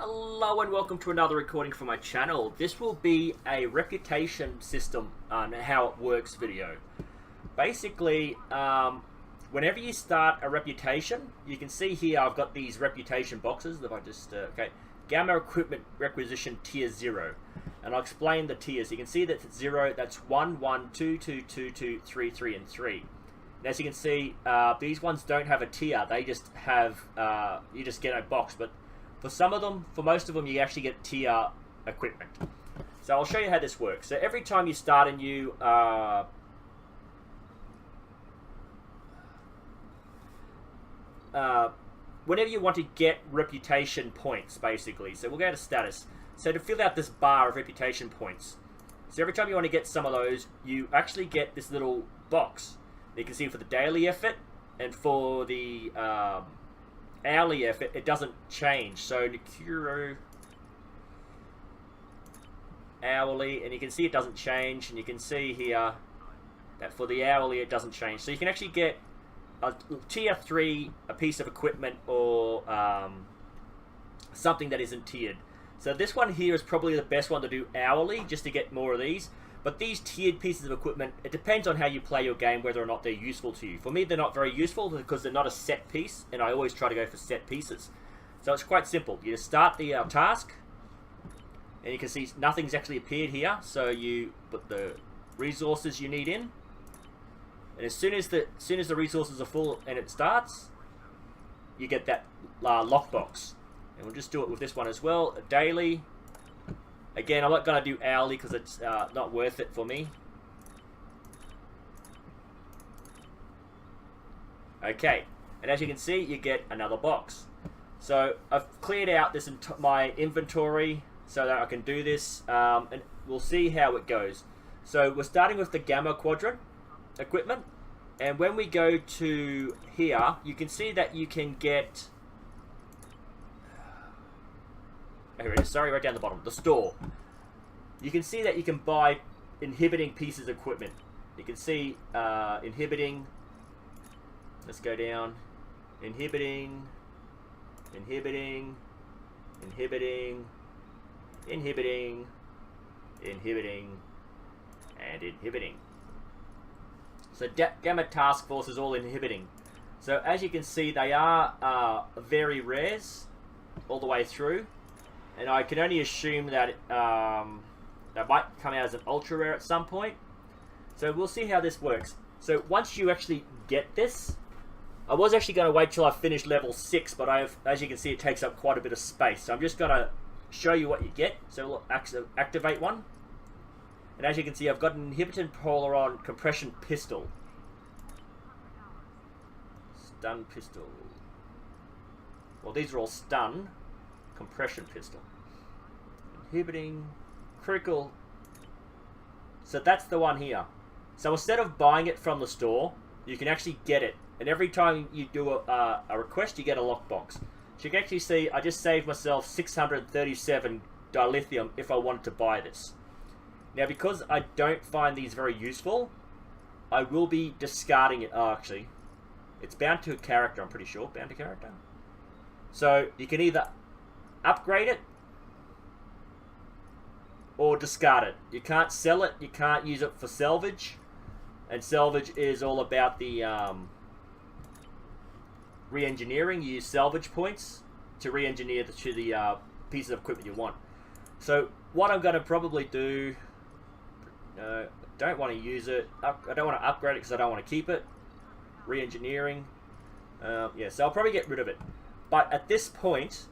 Hello and welcome to another recording from my channel. This will be a reputation system and how it works video. Basically, whenever you start a reputation, you can see here I've got these reputation boxes. If I just, okay, Gamma Equipment Requisition Tier 0. And I'll explain the tiers. You can see that it's 0, that's 1, 1, 2, 2, 2, 2, 3, 3, and 3. And as you can see, these ones don't have a tier. They just have, you just get a box. But for some of them, for most of them, you actually get tier equipment. So I'll show you how this works. So every time you start a new whenever you want to get reputation points, basically. So we'll go to status. So to fill out this bar of reputation points, so every time you want to get some of those, you actually get this little box. You can see for the daily effort and for the hourly effort, it doesn't change. So Nukara hourly, and you can see it doesn't change, and you can see here that for the hourly it doesn't change. So you can actually get a tier 3, a piece of equipment, or something that isn't tiered. So this one here is probably the best one to do hourly, just to get more of these. But these tiered pieces of equipment, it depends on how you play your game, whether or not they're useful to you. For me, they're not very useful because they're not a set piece, and I always try to go for set pieces. So it's quite simple. You just start the task, and you can see nothing's actually appeared here. So you put the resources you need in, and as soon as the resources are full and it starts, you get that lockbox. And we'll just do it with this one as well. Daily. Again, I'm not going to do hourly because it's not worth it for me. Okay, and as you can see, you get another box. So I've cleared out this my inventory so that I can do this, and we'll see how it goes. So we're starting with the Gamma Quadrant equipment, and when we go to here, you can see that you can get... Here it is, sorry, right down the bottom, the store. You can see that you can buy inhibiting pieces of equipment. You can see inhibiting, let's go down, inhibiting, inhibiting, inhibiting, inhibiting, inhibiting, and inhibiting. So Gamma Task Force is all inhibiting. So as you can see, they are very rares all the way through. And I can only assume that that might come out as an ultra rare at some point. So we'll see how this works. So once you actually get this, I was actually going to wait till I finish level 6, but as you can see, it takes up quite a bit of space. So I'm just going to show you what you get. So we'll activate one. And as you can see, I've got an inhibited Polaron compression pistol. Stun pistol. Well, these are all stun. Compression pistol. Inhibiting. Critical. So that's the one here. So instead of buying it from the store, you can actually get it. And every time you do a request, you get a lockbox. So you can actually see I just saved myself 637 dilithium if I wanted to buy this. Now because I don't find these very useful, I will be discarding it. Oh, actually, it's bound to a character, I'm pretty sure. Bound to character. So you can either upgrade it or discard it. You can't sell it, you can't use it for salvage, and salvage is all about the re-engineering. You use salvage points to re-engineer the pieces of equipment you want. So what I'm going to probably do, don't want to use it, I don't want to upgrade it because I don't want to keep it. Re-engineering, yeah, so I'll probably get rid of it. But at this point,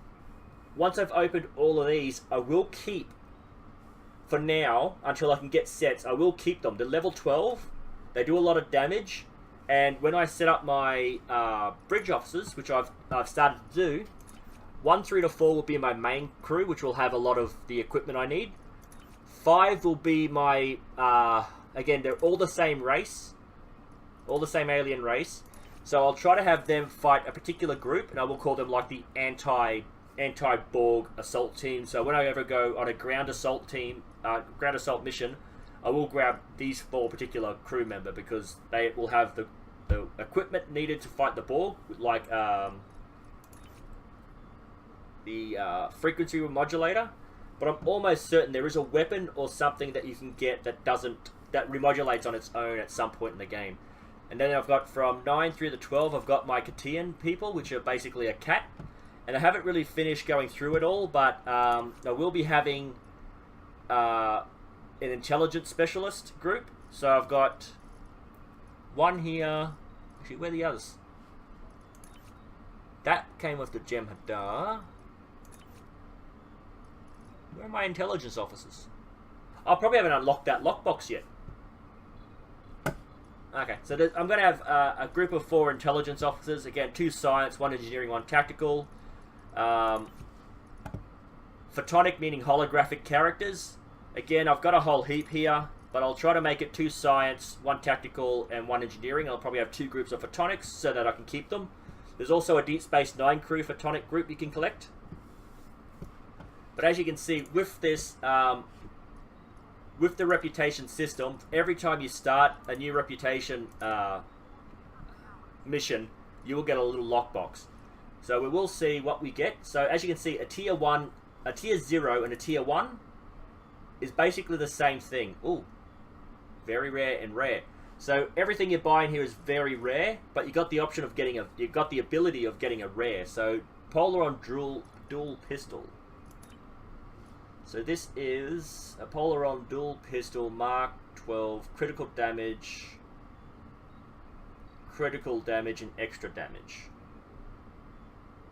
once I've opened all of these, I will keep, for now, until I can get sets, I will keep them. They're level 12, they do a lot of damage, and when I set up my bridge officers, which I've started to do, 1 through to 4 will be my main crew, which will have a lot of the equipment I need. 5 will be my, again, they're all the same race, all the same alien race, so I'll try to have them fight a particular group, and I will call them like the anti-Borg assault team. So when I ever go on a ground assault team, ground assault mission, I will grab these 4 particular crew member because they will have the the equipment needed to fight the Borg, like frequency modulator, but I'm almost certain there is a weapon or something that you can get that remodulates on its own at some point in the game. And then I've got from 9 through to 12, I've got my Iconian people, which are basically a cat. And I haven't really finished going through it all, but I will be having an intelligence specialist group. So I've got one here. Actually, where are the others? That came with the Jem'Hadar. Where are my intelligence officers? I probably haven't unlocked that lockbox yet. Okay, so I'm going to have a group of 4 intelligence officers. Again, 2 science, 1 engineering, 1 tactical. Photonic meaning holographic characters. Again, I've got a whole heap here, but I'll try to make it 2 science, 1 tactical, and 1 engineering. I'll probably have 2 groups of photonics so that I can keep them. There's also a Deep Space Nine crew photonic group you can collect. But as you can see, with this, with the reputation system, every time you start a new reputation mission, you will get a little lockbox. So we will see what we get. So as you can see, a tier 1, a tier 0, and a tier 1 is basically the same thing. Ooh, very rare and rare. So everything you're buying here is very rare, but you got the option of getting you got the ability of getting a rare. So Polaron dual pistol. So this is a Polaron dual pistol Mark 12, critical damage, and extra damage.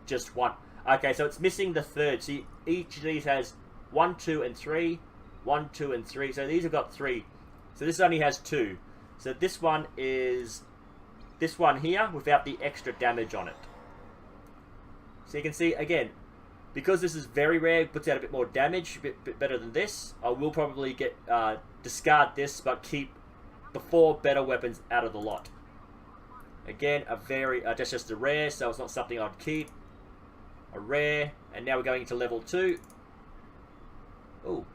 Just 1. Okay, so it's missing the 3rd. See, each of these has 1, 2, and 3. 1, 2, and 3. So these have got 3. So this only has 2. So this one is this one here without the extra damage on it. So you can see, again, because this is very rare, it puts out a bit more damage, a bit better than this. I will probably get discard this, but keep the 4 better weapons out of the lot. Again, that's just a rare, so it's not something I'd keep. A rare, and now we're going into level 2. Ooh.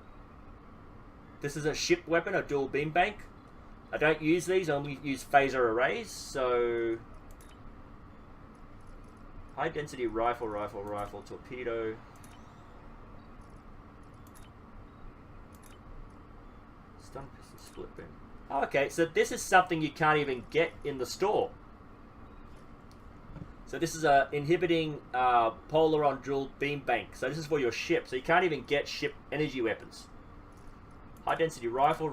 This is a ship weapon, a dual beam bank. I don't use these, I only use phaser arrays, so... High density rifle, torpedo. Stun pistol, split beam. Oh, okay, so this is something you can't even get in the store. So this is a inhibiting Polaron dual beam bank. So this is for your ship. So you can't even get ship energy weapons. High density rifle,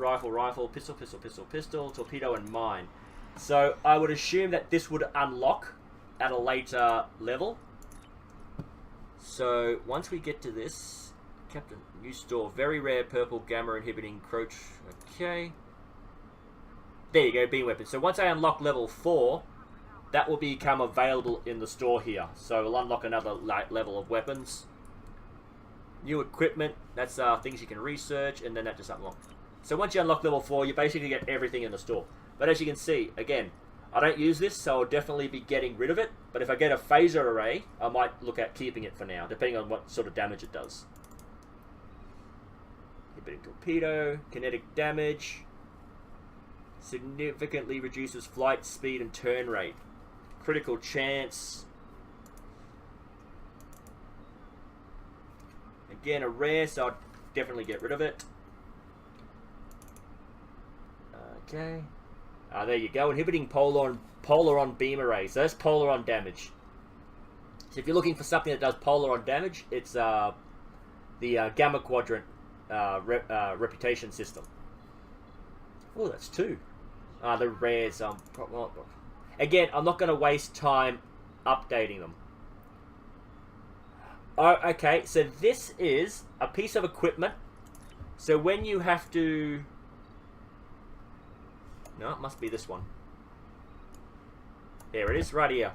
pistol, torpedo, and mine. So I would assume that this would unlock at a later level. So once we get to this, Captain, new store, very rare purple gamma inhibiting Croach. Okay. There you go, beam weapon. So once I unlock level 4, that will become available in the store here. So we'll unlock another level of weapons. New equipment, that's things you can research, and then that just unlocks. So once you unlock level 4, you basically get everything in the store. But as you can see, again, I don't use this, so I'll definitely be getting rid of it. But if I get a phaser array, I might look at keeping it for now, depending on what sort of damage it does. Inhibiting torpedo, kinetic damage, significantly reduces flight speed and turn rate. Critical chance. Again, a rare, so I'll definitely get rid of it. Okay. There you go. Inhibiting Polaron beam array. So that's Polaron damage. So if you're looking for something that does Polaron damage, it's the Gamma Quadrant reputation system. Oh, that's 2. The rares. Again, I'm not going to waste time updating them. Oh, okay, so this is a piece of equipment. So when you have to... No, it must be this one. There it is, right here.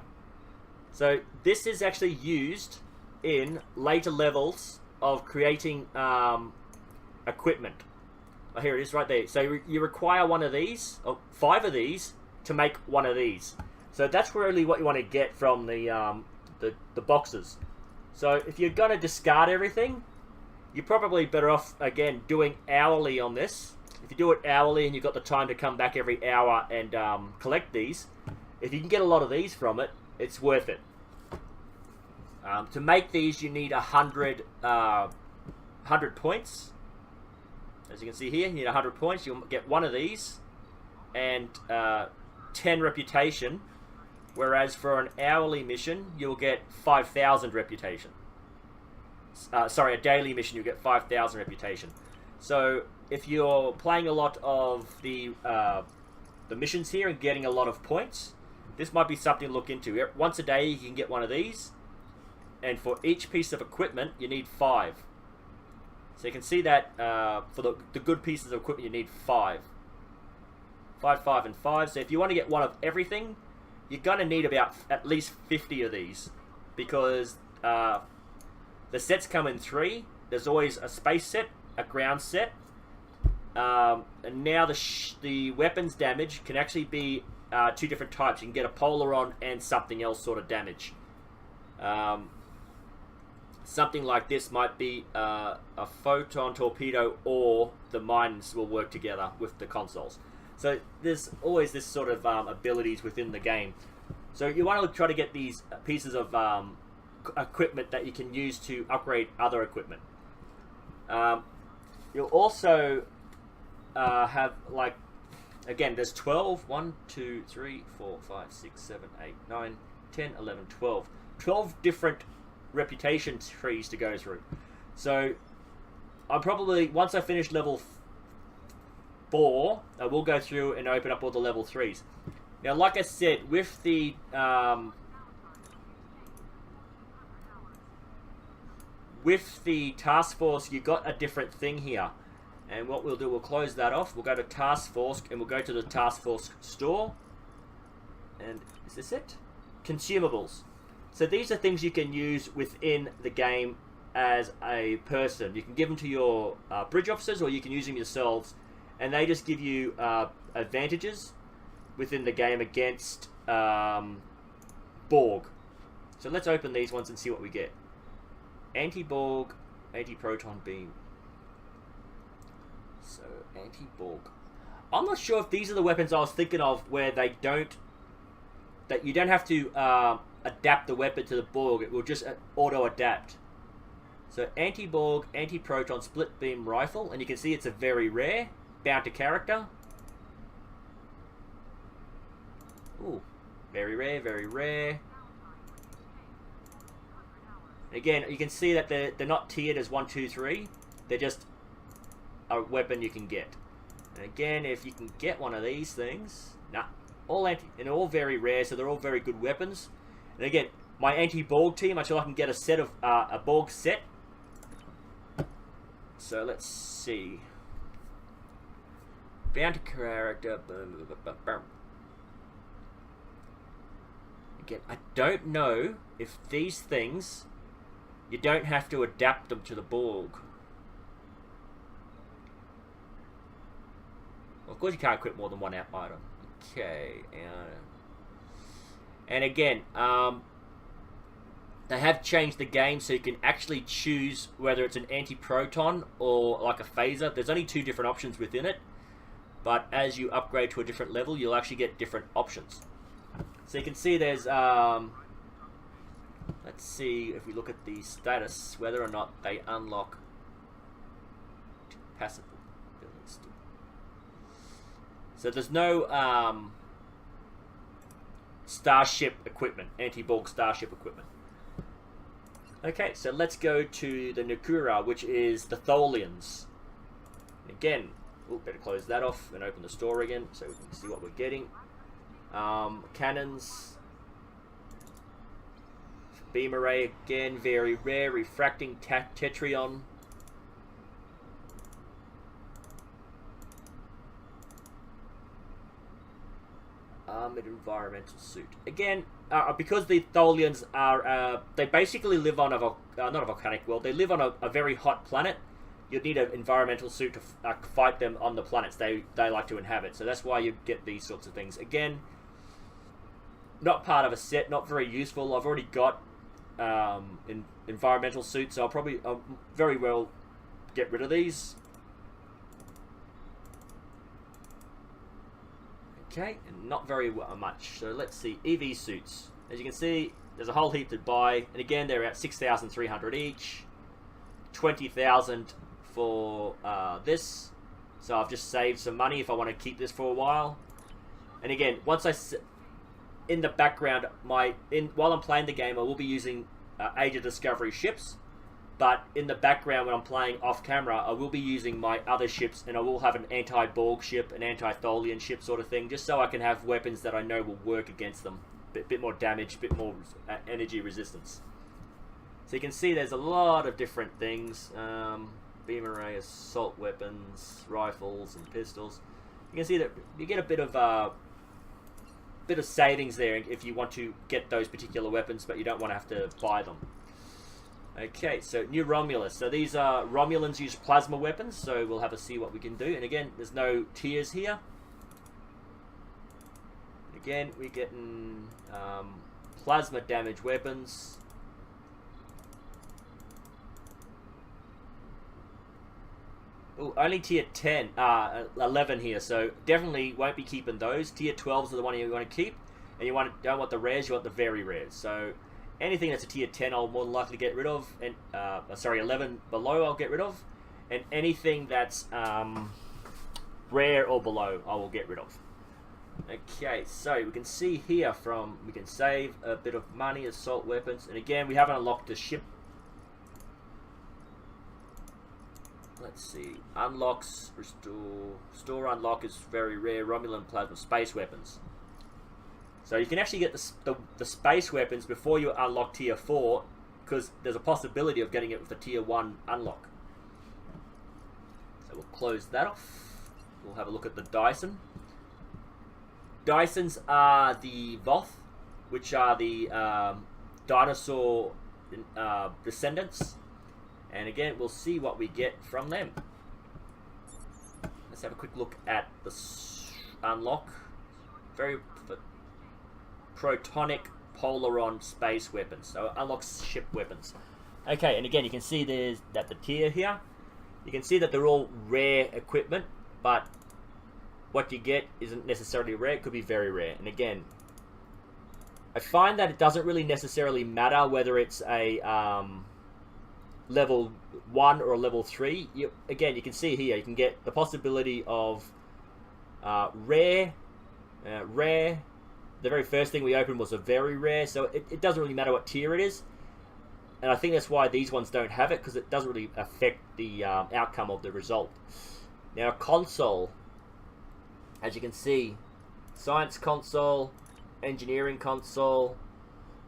So this is actually used in later levels of creating equipment. Oh, here it is right there. So you require one of these, or 5 of these, to make one of these. So that's really what you want to get from the boxes. So if you're going to discard everything, you're probably better off, again, doing hourly on this. If you do it hourly and you've got the time to come back every hour and collect these, if you can get a lot of these from it, it's worth it. To make these, you need 100 points. As you can see here, you need 100 points. You'll get one of these and 10 reputation. Whereas for an hourly mission, you'll get 5,000 reputation. Sorry, a daily mission, you'll get 5,000 reputation. So if you're playing a lot of the missions here and getting a lot of points, this might be something to look into. Once a day, you can get one of these. And for each piece of equipment, you need 5. So you can see that for the good pieces of equipment, you need 5. 5, 5, and 5. So if you want to get one of everything, you're going to need about at least 50 of these. Because the sets come in 3. There's always a space set, a ground set. And now the weapons damage can actually be 2 different types. You can get a Polaron and something else sort of damage. Something like this might be a photon torpedo, or the mines will work together with the consoles. So there's always this sort of abilities within the game. So you want to try to get these pieces of equipment that you can use to upgrade other equipment. You'll also have, like, again, there's 12, 1, 2, 3, 4, 5, 6, 7, 8, 9, 10, 11, 12. 12 different reputation trees to go through. So I'll probably, once I finish level 4, I will go through and open up all the level 3s. Now, like I said, with the task force, you got a different thing here. And what we'll do, we'll close that off. We'll go to task force, and we'll go to the task force store. And is this it? Consumables. So these are things you can use within the game as a person. You can give them to your bridge officers, or you can use them yourselves, and they just give you advantages within the game against Borg. So let's open these ones and see what we get. Anti-Borg, anti-proton beam. So, anti-Borg. I'm not sure if these are the weapons I was thinking of, where they don't... that you don't have to adapt the weapon to the Borg. It will just auto-adapt. So, anti-Borg, anti-proton, split beam rifle. And you can see it's a very rare. Bound to character. Ooh. Very rare, very rare. Again, you can see that they're not tiered as 1, 2, 3. They're just a weapon you can get. And again, if you can get one of these things, and all very rare, so they're all very good weapons. And again, my anti-Borg team, I feel I can get a set of a Borg set. So let's see. Bound to character. Again, I don't know if these things, you don't have to adapt them to the Borg. Well, of course you can't equip more than one item. Okay. And again, they have changed the game so you can actually choose whether it's an anti-proton or like a phaser. There's only 2 different options within it. But as you upgrade to a different level, you'll actually get different options. So you can see there's... let's see if we look at the status, whether or not they unlock passive abilities. So there's no starship equipment, anti-Borg starship equipment. Okay, so let's go to the Nukara, which is the Tholians. Again, better close that off and open the store again so we can see what we're getting. Cannons. Beam array again, very rare. Refracting Tetrion. Armored environmental suit. Again, because the Tholians are, they basically live on not a volcanic world. They live on a very hot planet. You'd need an environmental suit to fight them on the planets they like to inhabit. So that's why you get these sorts of things. Again, not part of a set, not very useful. I've already got environmental suits, so I'll very well get rid of these. Okay, and not very much. So let's see, EV suits. As you can see, there's a whole heap to buy, and again they're at 6,300 each, 20,000 for this. So I've just saved some money if I want to keep this for a while. And again, once in the background, while I'm playing the game, I will be using Age of Discovery ships. But in the background, when I'm playing off camera, I will be using my other ships, and I will have an anti-Borg ship, an anti-Tholian ship sort of thing, just so I can have weapons that I know will work against them. Bit more damage, bit more energy resistance. So you can see there's a lot of different things. Beam array, assault weapons, rifles, and pistols. You can see that you get a bit of savings there if you want to get those particular weapons, but you don't want to have to buy them. Okay, so new Romulus. So these are Romulans use plasma weapons, so we'll have to see what we can do. And again, there's no tiers here. Again, we're getting plasma damage weapons. Ooh, only tier 10, 11 here, so definitely won't be keeping those. Tier 12s are the one you want to keep, and you don't want the rares, you want the very rares. So anything that's a tier 10 I'll more than likely get rid of, and 11 below I'll get rid of, and anything that's rare or below I will get rid of. Okay, so we can see here we can save a bit of money, assault weapons, and again we haven't unlocked the ship. Let's see, unlocks, store unlock is very rare, Romulan plasma, space weapons. So you can actually get the space weapons before you unlock tier 4, because there's a possibility of getting it with the tier 1 unlock. So we'll close that off. We'll have a look at the Dyson. Dysons are the Voth, which are the dinosaur descendants. And again, we'll see what we get from them. Let's have a quick look at the unlock. Very protonic polaron space weapons. So it unlocks ship weapons. Okay, and again, you can see there's the tier here. You can see that they're all rare equipment, but what you get isn't necessarily rare. It could be very rare. And again, I find that it doesn't really necessarily matter whether it's a level 1 or a level 3. Again, you can see here, you can get the possibility of rare. The very first thing we opened was a very rare, so it doesn't really matter what tier it is. And I think that's why these ones don't have it, because it doesn't really affect the outcome of the result. Now, console, as you can see, science console, engineering console,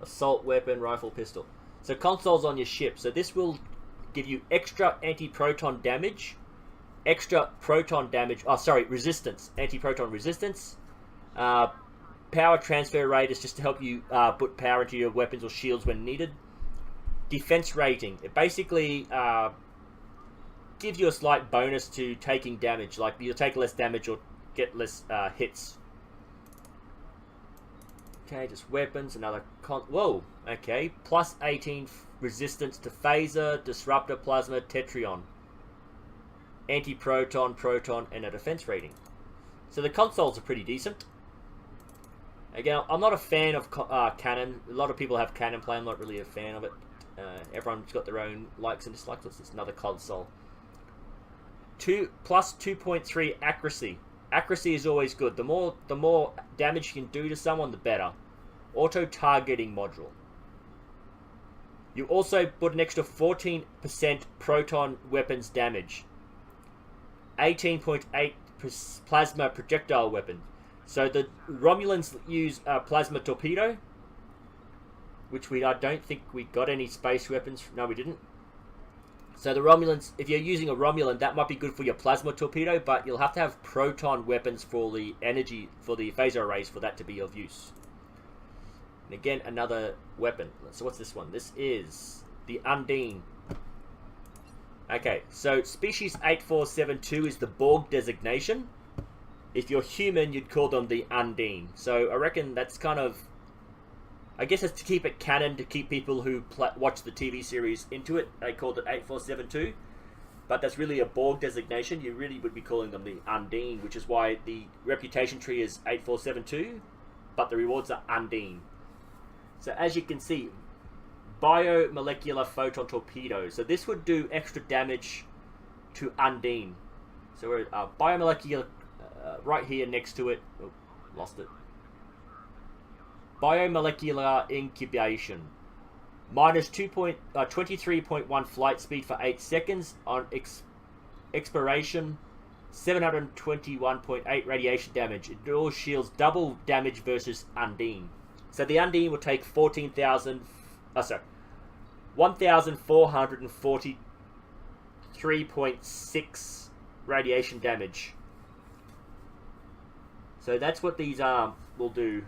assault weapon, rifle, pistol. So consoles on your ship. So this will give you extra anti-proton damage, resistance, anti-proton resistance. Power transfer rate is just to help you put power into your weapons or shields when needed. Defense rating, it basically gives you a slight bonus to taking damage, like you'll take less damage or get less hits. Okay, just weapons, another whoa, okay, plus 18 resistance to phaser, disruptor, plasma, tetrion, anti-proton, proton, and a defense rating. So the consoles are pretty decent. Again, I'm not a fan of cannon. A lot of people have cannon play. I'm not really a fan of it. Everyone's got their own likes and dislikes. This is another console. Plus 2.3 accuracy. Accuracy is always good. The more damage you can do to someone, the better. Auto targeting module. You also put an extra 14% proton weapons damage. 18.8 plasma projectile weapon. So the Romulans use plasma torpedo, which I don't think we got any space weapons. No, we didn't. So the Romulans, if you're using a Romulan, that might be good for your plasma torpedo, but you'll have to have proton weapons for the energy, for the phaser arrays, for that to be of use. And again, another weapon. So what's this one? This is the Undine. Okay, so species 8472 is the Borg designation. If you're human, you'd call them the Undine. So I reckon that's kind of, I guess it's to keep it canon, to keep people who watch the TV series into it. They called it 8472. But that's really a Borg designation. You really would be calling them the Undine, which is why the reputation tree is 8472, but the rewards are Undine. So as you can see, biomolecular photon torpedo. So this would do extra damage to Undine. So we're biomolecular right here next to it. Oh, lost it. Biomolecular incubation. Minus 23.1 flight speed for 8 seconds on expiration. 721.8 radiation damage. It all shields double damage versus Undine. So the Undine will take 1,443.6 radiation damage. So that's what these will do.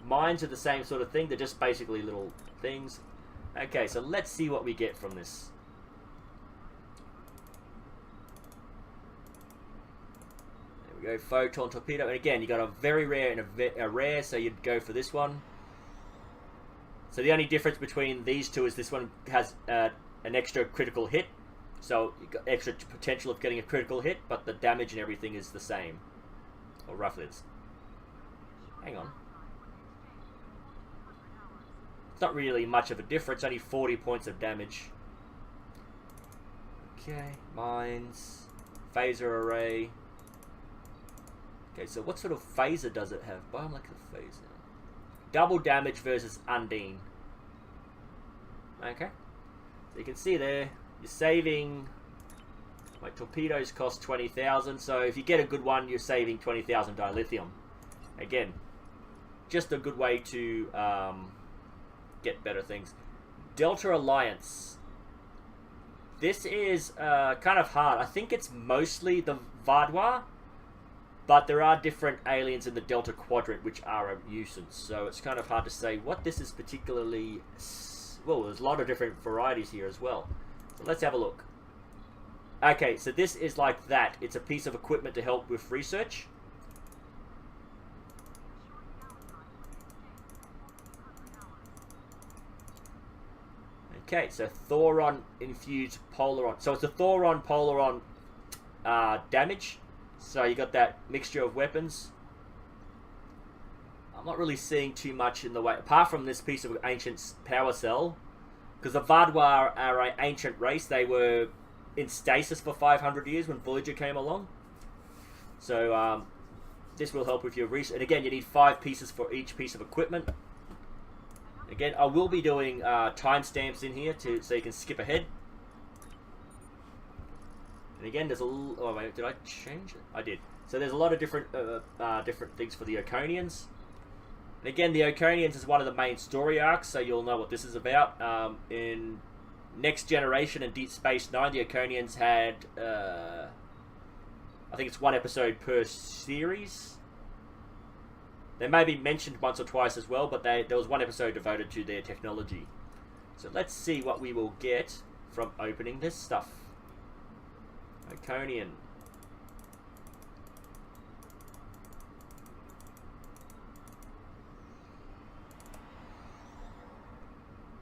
Mines are the same sort of thing. They're just basically little things. Okay, so let's see what we get from this. There we go, photon torpedo. And again, you got a very rare and a rare, so you'd go for this one. So the only difference between these two is this one has an extra critical hit. So you've got extra potential of getting a critical hit, but the damage and everything is the same. Or roughly it's... Hang on. It's not really much of a difference, only 40 points of damage. Okay, mines, phaser array. Okay, so what sort of phaser does it have? Biomolecular phaser. Double damage versus Undine. Okay, so you can see there, you're saving... My torpedoes cost 20,000, so if you get a good one, you're saving 20,000 dilithium. Again, just a good way to get better things. Delta Alliance. This is kind of hard. I think it's mostly the Vardwa, but there are different aliens in the Delta Quadrant which are a nuisance, so it's kind of hard to say what this is particularly... Well, there's a lot of different varieties here as well. So let's have a look. Okay, so this is like that. It's a piece of equipment to help with research. Okay, so Thoron infused Polaron. So it's a Thoron Polaron damage. So you got that mixture of weapons. I'm not really seeing too much in the way, apart from this piece of ancient power cell. Because the Vardwa are an ancient race. They were in stasis for 500 years when Voyager came along. So this will help with your research. And again, you need 5 pieces for each piece of equipment. Again, I will be doing timestamps in here so you can skip ahead. And again, there's a little... Oh, wait, did I change it? I did. So there's a lot of different different things for the Iconians. And again, the Iconians is one of the main story arcs, so you'll know what this is about. In Next Generation and Deep Space Nine, the Iconians had... I think it's 1 episode per series. They may be mentioned once or twice as well, but there was 1 episode devoted to their technology. So let's see what we will get from opening this stuff. Iconian.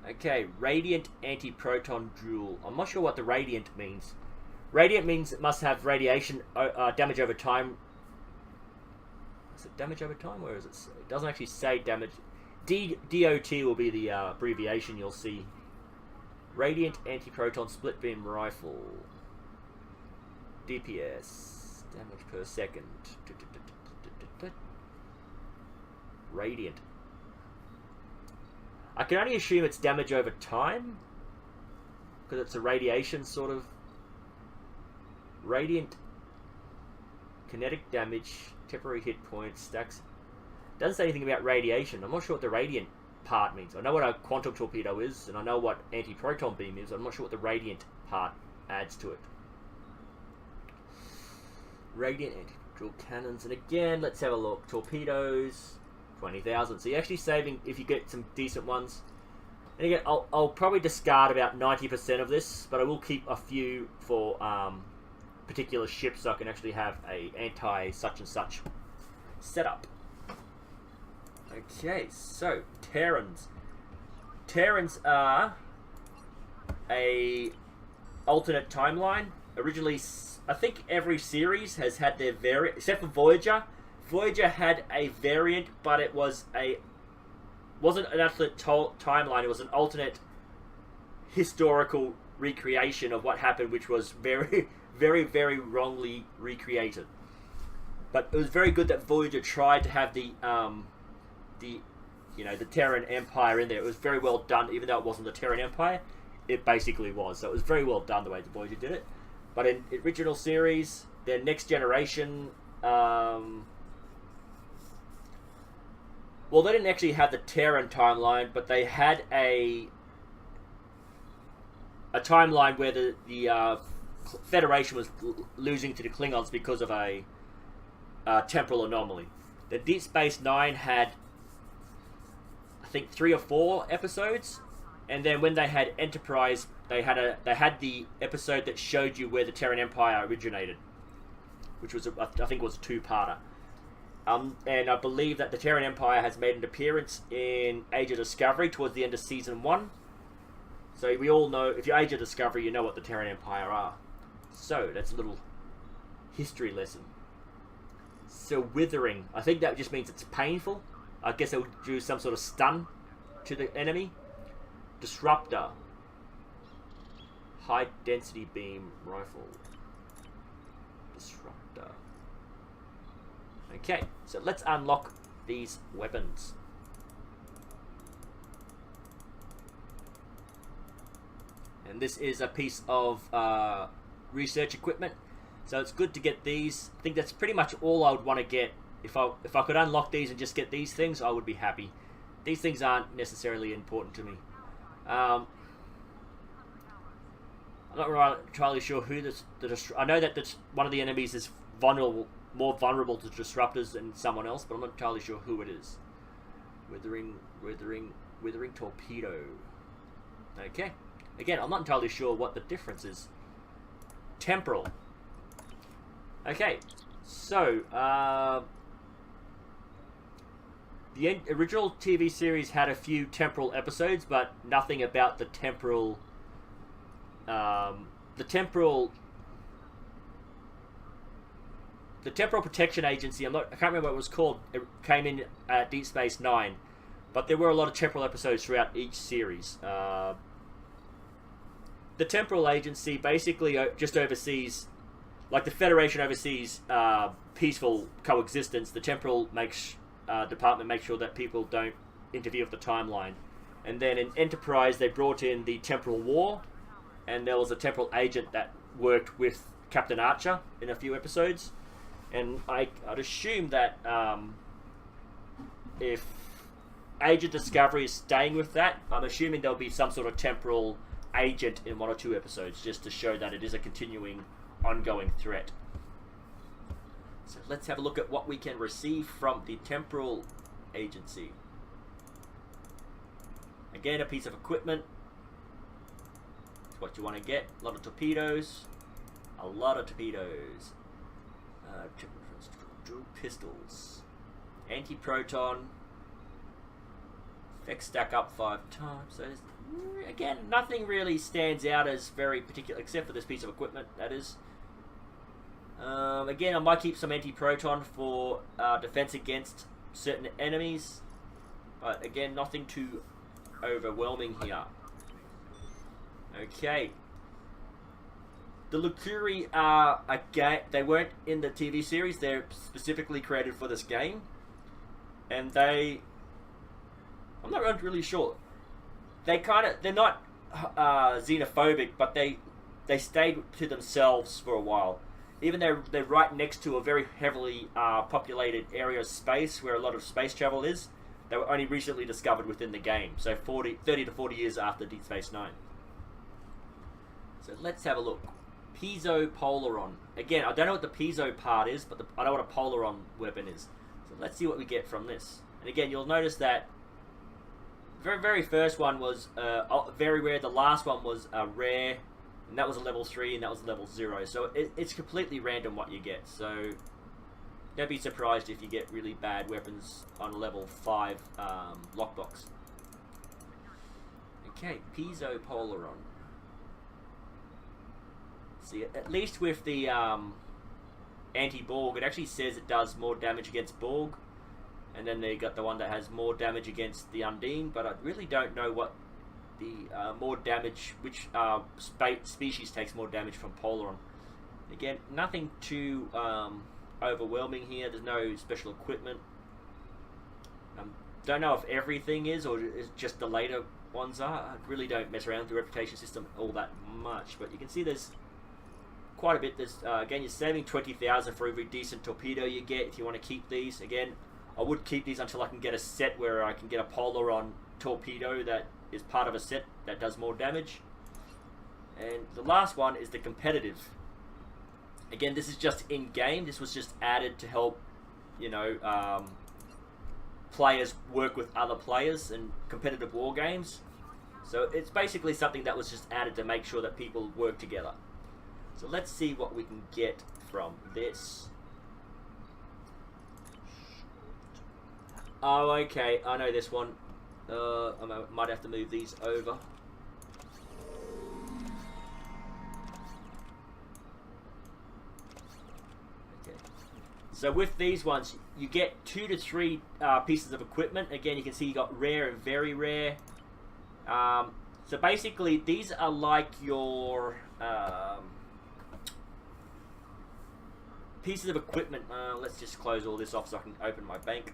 Okay, Radiant Anti-Proton Jewel. I'm not sure what the Radiant means. Radiant means it must have radiation damage over time. Is it damage over time? Where is it? It doesn't actually say damage. DOT will be the abbreviation you'll see. Radiant Anti-Proton Split Beam Rifle. DPS. Damage per second. Radiant. I can only assume it's damage over time. Because it's a radiation sort of... Radiant. Kinetic damage. Temporary hit points. Stacks. Doesn't say anything about radiation. I'm not sure what the radiant part means. I know what a quantum torpedo is. And I know what anti-proton beam is. I'm not sure what the radiant part adds to it. Radiant anti-drill cannons. And again, let's have a look. Torpedoes. 20,000. So you're actually saving if you get some decent ones. And again, I'll probably discard about 90% of this, but I will keep a few for particular ships so I can actually have a anti-such and such setup. Okay, so Terrans. Terrans are a alternate timeline. Originally, I think every series has had their variant, except for Voyager. Voyager had a variant, but it was a wasn't an alternate timeline. It was an alternate historical recreation of what happened, which was very, very, very wrongly recreated. But it was very good that Voyager tried to have the Terran Empire in there. It was very well done, even though it wasn't the Terran Empire. It basically was. So it was very well done the way the Voyager did it. But in original series, their Next Generation, well, they didn't actually have the Terran timeline, but they had a timeline where the Federation was losing to the Klingons because of a temporal anomaly. The Deep Space Nine had, I think, 3 or 4 episodes, and then when they had Enterprise, they had the episode that showed you where the Terran Empire originated, which was I think was a 2-parter. And I believe that the Terran Empire has made an appearance in Age of Discovery towards the end of Season 1. So we all know, if you're Age of Discovery, you know what the Terran Empire are. So, that's a little history lesson. So, withering. I think that just means it's painful. I guess it would do some sort of stun to the enemy. Disruptor. High density beam rifle. Disruptor. Okay, so let's unlock these weapons. And this is a piece of research equipment, so it's good to get these. I think that's pretty much all I would want to get. If I could unlock these and just get these things, I would be happy. These things aren't necessarily important to me. I'm not entirely sure who I know that one of the enemies is vulnerable, more vulnerable to disruptors than someone else, but I'm not entirely sure who it is. Withering torpedo. Okay. Again, I'm not entirely sure what the difference is. Temporal. Okay, so the original TV series had a few temporal episodes, but nothing about the temporal. The temporal Protection Agency. I can't remember what it was called. It came in at Deep Space Nine, but there were a lot of temporal episodes throughout each series. The Temporal Agency basically just oversees, like the Federation oversees peaceful coexistence. The Temporal Department makes sure that people don't interfere with the timeline. And then in Enterprise, they brought in the Temporal War, and there was a Temporal Agent that worked with Captain Archer in a few episodes. And I'd assume that if Age of Discovery is staying with that, I'm assuming there'll be some sort of Temporal Agent in 1 or 2 episodes, just to show that it is a continuing, ongoing threat. So let's have a look at what we can receive from the Temporal Agency. Again, a piece of equipment. It's what you want to get. A lot of torpedoes. A lot of torpedoes. Dual pistols. Anti-proton. Effects stack up 5 times. So again, nothing really stands out as very particular, except for this piece of equipment, that is. Again, I might keep some anti-proton for defense against certain enemies. But again, nothing too overwhelming here. Okay. The Lukari are a game. They weren't in the TV series. They're specifically created for this game. And I'm not really sure. They're not xenophobic, but they stayed to themselves for a while. Even though they're right next to a very heavily populated area of space where a lot of space travel is, they were only recently discovered within the game. So 30 to 40 years after Deep Space Nine. So let's have a look. Piezo Polaron. Again, I don't know what the piezo part is, but I know what a Polaron weapon is. So let's see what we get from this. And again, you'll notice that the very first one was very rare. The last one was rare, and that was a level 3, and that was a level 0. So it's completely random what you get. So don't be surprised if you get really bad weapons on a level 5 lockbox. Okay, Piezo Polaron. See, at least with the anti-Borg, it actually says it does more damage against Borg. And then they got the one that has more damage against the Undine, but I really don't know what the more damage, which species takes more damage from Polaron. Again, nothing too overwhelming here. There's no special equipment. Don't know if everything is, or is just the later ones are. I really don't mess around with the reputation system all that much, but you can see there's quite a bit. There's again, you're saving 20,000 for every decent torpedo you get if you want to keep these. Again, I would keep these until I can get a set where I can get a Polaron torpedo that is part of a set that does more damage. And the last one is the competitive. Again, this is just in-game. This was just added to help, you know, players work with other players in competitive war games. So it's basically something that was just added to make sure that people work together. So let's see what we can get from this. Oh, okay, I know this one. I might have to move these over. Okay. So with these ones, you get 2 to 3 pieces of equipment. Again, you can see you got rare and very rare. So basically, these are like your pieces of equipment. Let's just close all this off so I can open my bank.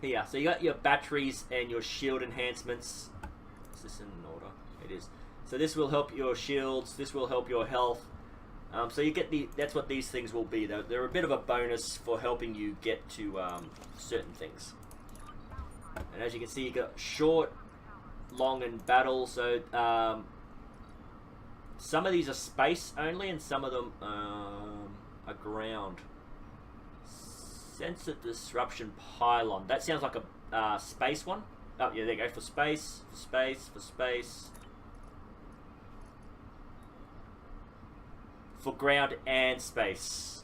Here, so you got your batteries and your shield enhancements. Is this in order? It is. So this will help your shields. This will help your health. So you get that's what these things will be. They're a bit of a bonus for helping you get to certain things. And as you can see, you got short, long, and battle. So some of these are space only, and some of them are ground. Sensor disruption pylon. That sounds like a space one. Oh yeah, there you go, for space, for space, for space. For ground and space.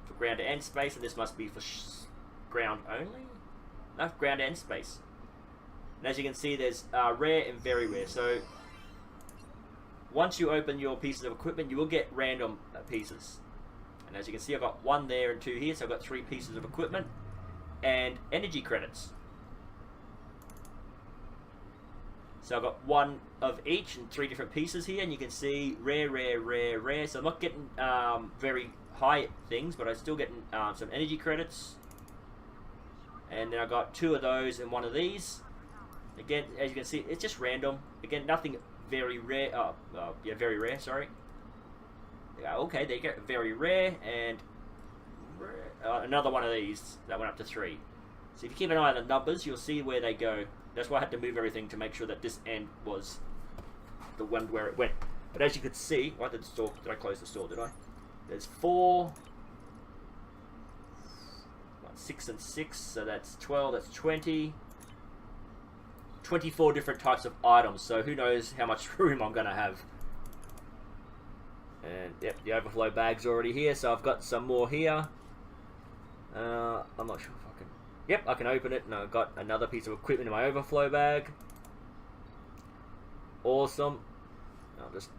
For ground and space, and this must be for ground only? No, ground and space. And as you can see, there's rare and very rare. So once you open your pieces of equipment, you will get random pieces. And as you can see, I've got 1 there and 2 here, so I've got 3 pieces of equipment and energy credits. So I've got 1 of each and 3 different pieces here, and you can see rare, rare, rare, rare. So I'm not getting very high things, but I'm still getting some energy credits. And then I've got 2 of those and 1 of these. Again, as you can see, it's just random. Again, nothing very rare. Yeah, very rare, sorry. Yeah, okay, there you go. Very rare, and another 1 of these that went up to 3. So if you keep an eye on the numbers, you'll see where they go. That's why I had to move everything to make sure that this end was the one where it went. But as you could see, right, did I close the store, did I? There's 4, 6 and 6, so that's 12, that's 20. 24 different types of items, so who knows how much room I'm going to have. And yep, the overflow bag's already here, so I've got some more here. I'm not sure if I can... Yep, I can open it, and I've got another piece of equipment in my overflow bag. Awesome. I'll just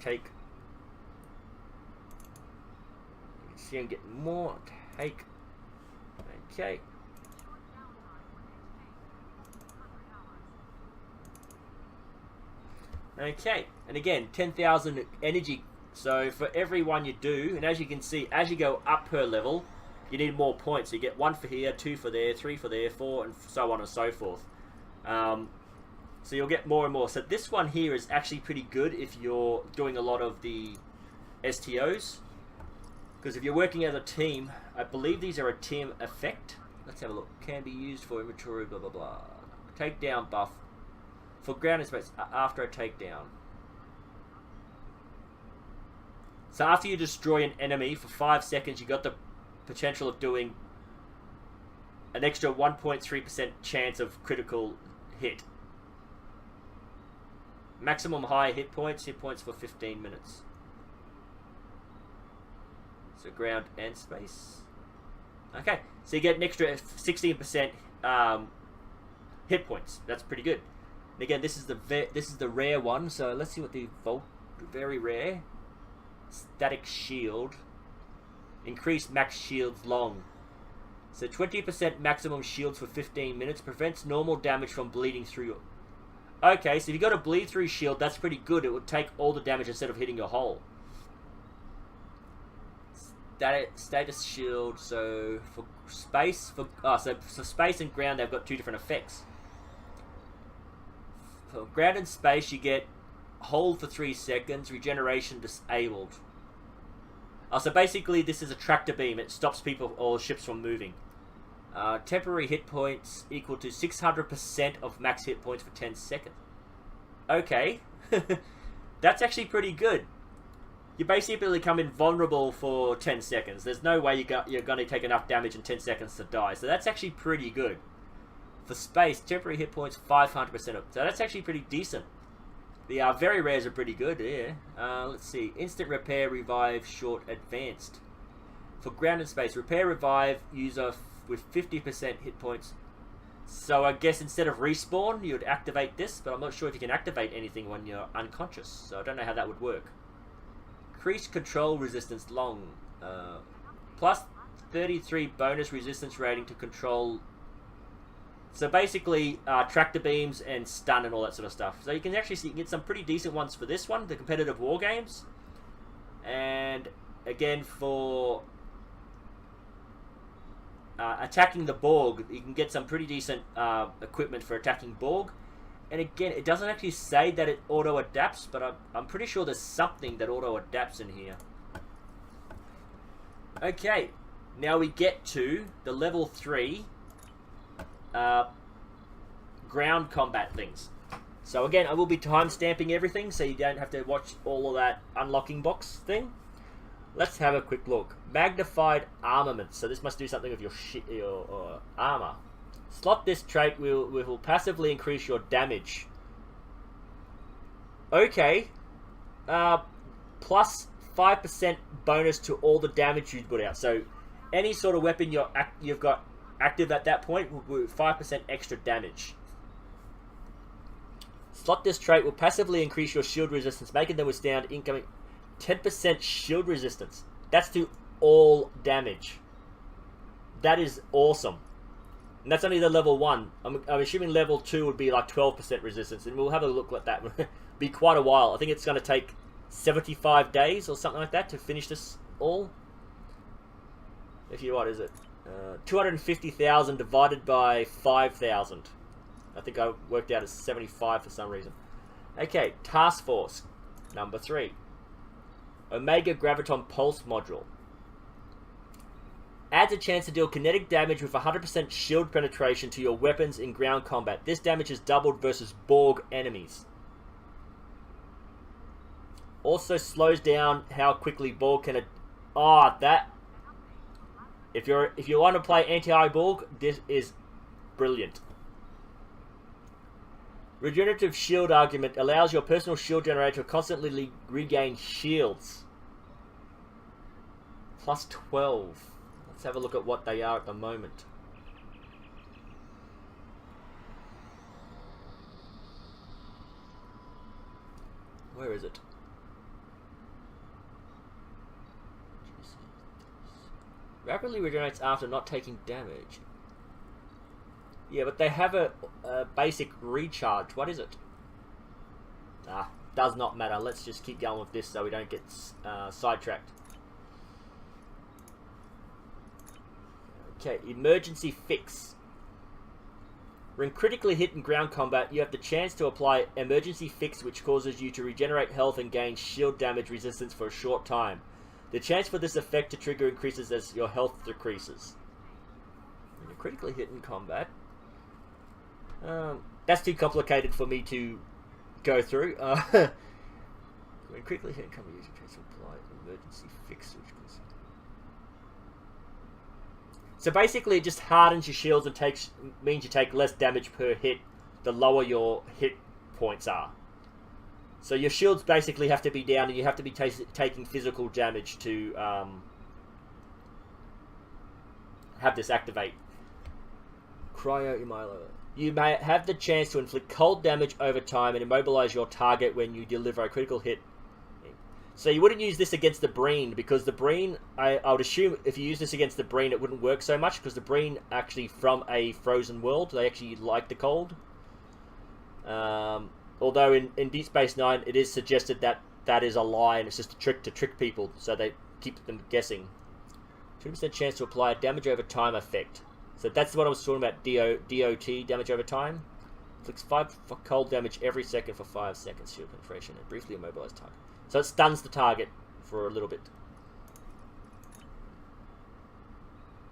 take... You can see I'm getting more. Take... Okay. Okay, and again, 10,000 energy. So for every one you do, and as you can see, as you go up per level, you need more points. So you get 1 for here, 2 for there, 3 for there, 4, and so on and so forth. So you'll get more and more. So this one here is actually pretty good if you're doing a lot of the STOs. Because if you're working as a team, I believe these are a team effect. Let's have a look. Can be used for inventory, blah, blah, blah. Takedown buff. For ground and space, after a takedown. So after you destroy an enemy for 5 seconds, you got the potential of doing an extra 1.3% chance of critical hit. Maximum high hit points for 15 minutes. So ground and space. Okay, so you get an extra 16% hit points. That's pretty good. And again, this is the rare one. So let's see what the very rare static shield. Increase max shields long. So 20% maximum shields for 15 minutes. Prevents normal damage from bleeding through your... Okay, so if you got a bleed through shield, that's pretty good. It would take all the damage instead of hitting your hole. Status shield. So for space, so for space and ground, they've got two different effects. For ground and space, you get hold for 3 seconds. Regeneration disabled. So basically, this is a tractor beam. It stops people or ships from moving. Temporary hit points equal to 600% of max hit points for 10 seconds. Okay. That's actually pretty good. You basically become invulnerable for 10 seconds. There's no way you're going to take enough damage in 10 seconds to die. So that's actually pretty good. For space, temporary hit points 500%. So that's actually pretty decent. The very rares are pretty good, yeah. Let's see. Instant repair, revive, short, advanced. For ground and space, repair, revive, user with 50% hit points. So I guess instead of respawn, you'd activate this, but I'm not sure if you can activate anything when you're unconscious. So I don't know how that would work. Increased control resistance long. Plus 33 bonus resistance rating to control. So basically, tractor beams and stun and all that sort of stuff. So you can actually see, you can get some pretty decent ones for this one, the competitive war games. And again, for attacking the Borg, you can get some pretty decent equipment for attacking Borg. And again, it doesn't actually say that it auto-adapts, but I'm pretty sure there's something that auto-adapts in here. Okay, now we get to the level 3 ground combat things. So again, I will be time-stamping everything, so you don't have to watch all of that unlocking box thing. Let's have a quick look. Magnified armament. So this must do something with your armor. Slot this trait will passively increase your damage. Okay. Plus 5% bonus to all the damage you put out. So any sort of weapon you've got active at that point will do 5% extra damage. Slot this trait will passively increase your shield resistance, making them withstand incoming 10% shield resistance. That's to all damage. That is awesome. And that's only the level 1. I'm assuming level 2 would be like 12% resistance, and we'll have a look at that. Be quite a while. I think it's going to take 75 days or something like that to finish this all. What is it? 250,000 divided by 5,000. I think I worked out as 75 for some reason. Okay, Task Force number 3. Omega Graviton Pulse Module. Adds a chance to deal kinetic damage with 100% shield penetration to your weapons in ground combat. This damage is doubled versus Borg enemies. Also slows down how quickly Borg can... that... If you want to play anti-Borg, this is brilliant. Regenerative shield argument allows your personal shield generator to constantly regain shields. Plus 12. Let's have a look at what they are at the moment. Where is it? Rapidly regenerates after not taking damage. Yeah, but they have a basic recharge. What is it? Does not matter. Let's just keep going with this so we don't get sidetracked. Okay, emergency fix. When critically hit in ground combat, you have the chance to apply emergency fix, which causes you to regenerate health and gain shield damage resistance for a short time. The chance for this effect to trigger increases as your health decreases. When you're critically hit in combat. That's too complicated for me to go through. When critically hit in combat, use your chance to apply emergency fix, which causes... So basically, it just hardens your shields and means you take less damage per hit the lower your hit points are. So your shields basically have to be down, and you have to be taking physical damage to have this activate. Cryo-Immobilizer. You may have the chance to inflict cold damage over time and immobilize your target when you deliver a critical hit. So you wouldn't use this against the Breen, because the Breen, I would assume if you use this against the Breen, it wouldn't work so much, because the Breen actually from a frozen world, they actually like the cold. Although in Deep Space Nine, it is suggested that that is a lie, and it's just a trick to trick people, so they keep them guessing. 20% chance to apply a damage over time effect. So that's what I was talking about, DOT, damage over time. Inflicts 5 cold damage every second for 5 seconds, shield penetration, and briefly immobilize target. So it stuns the target for a little bit.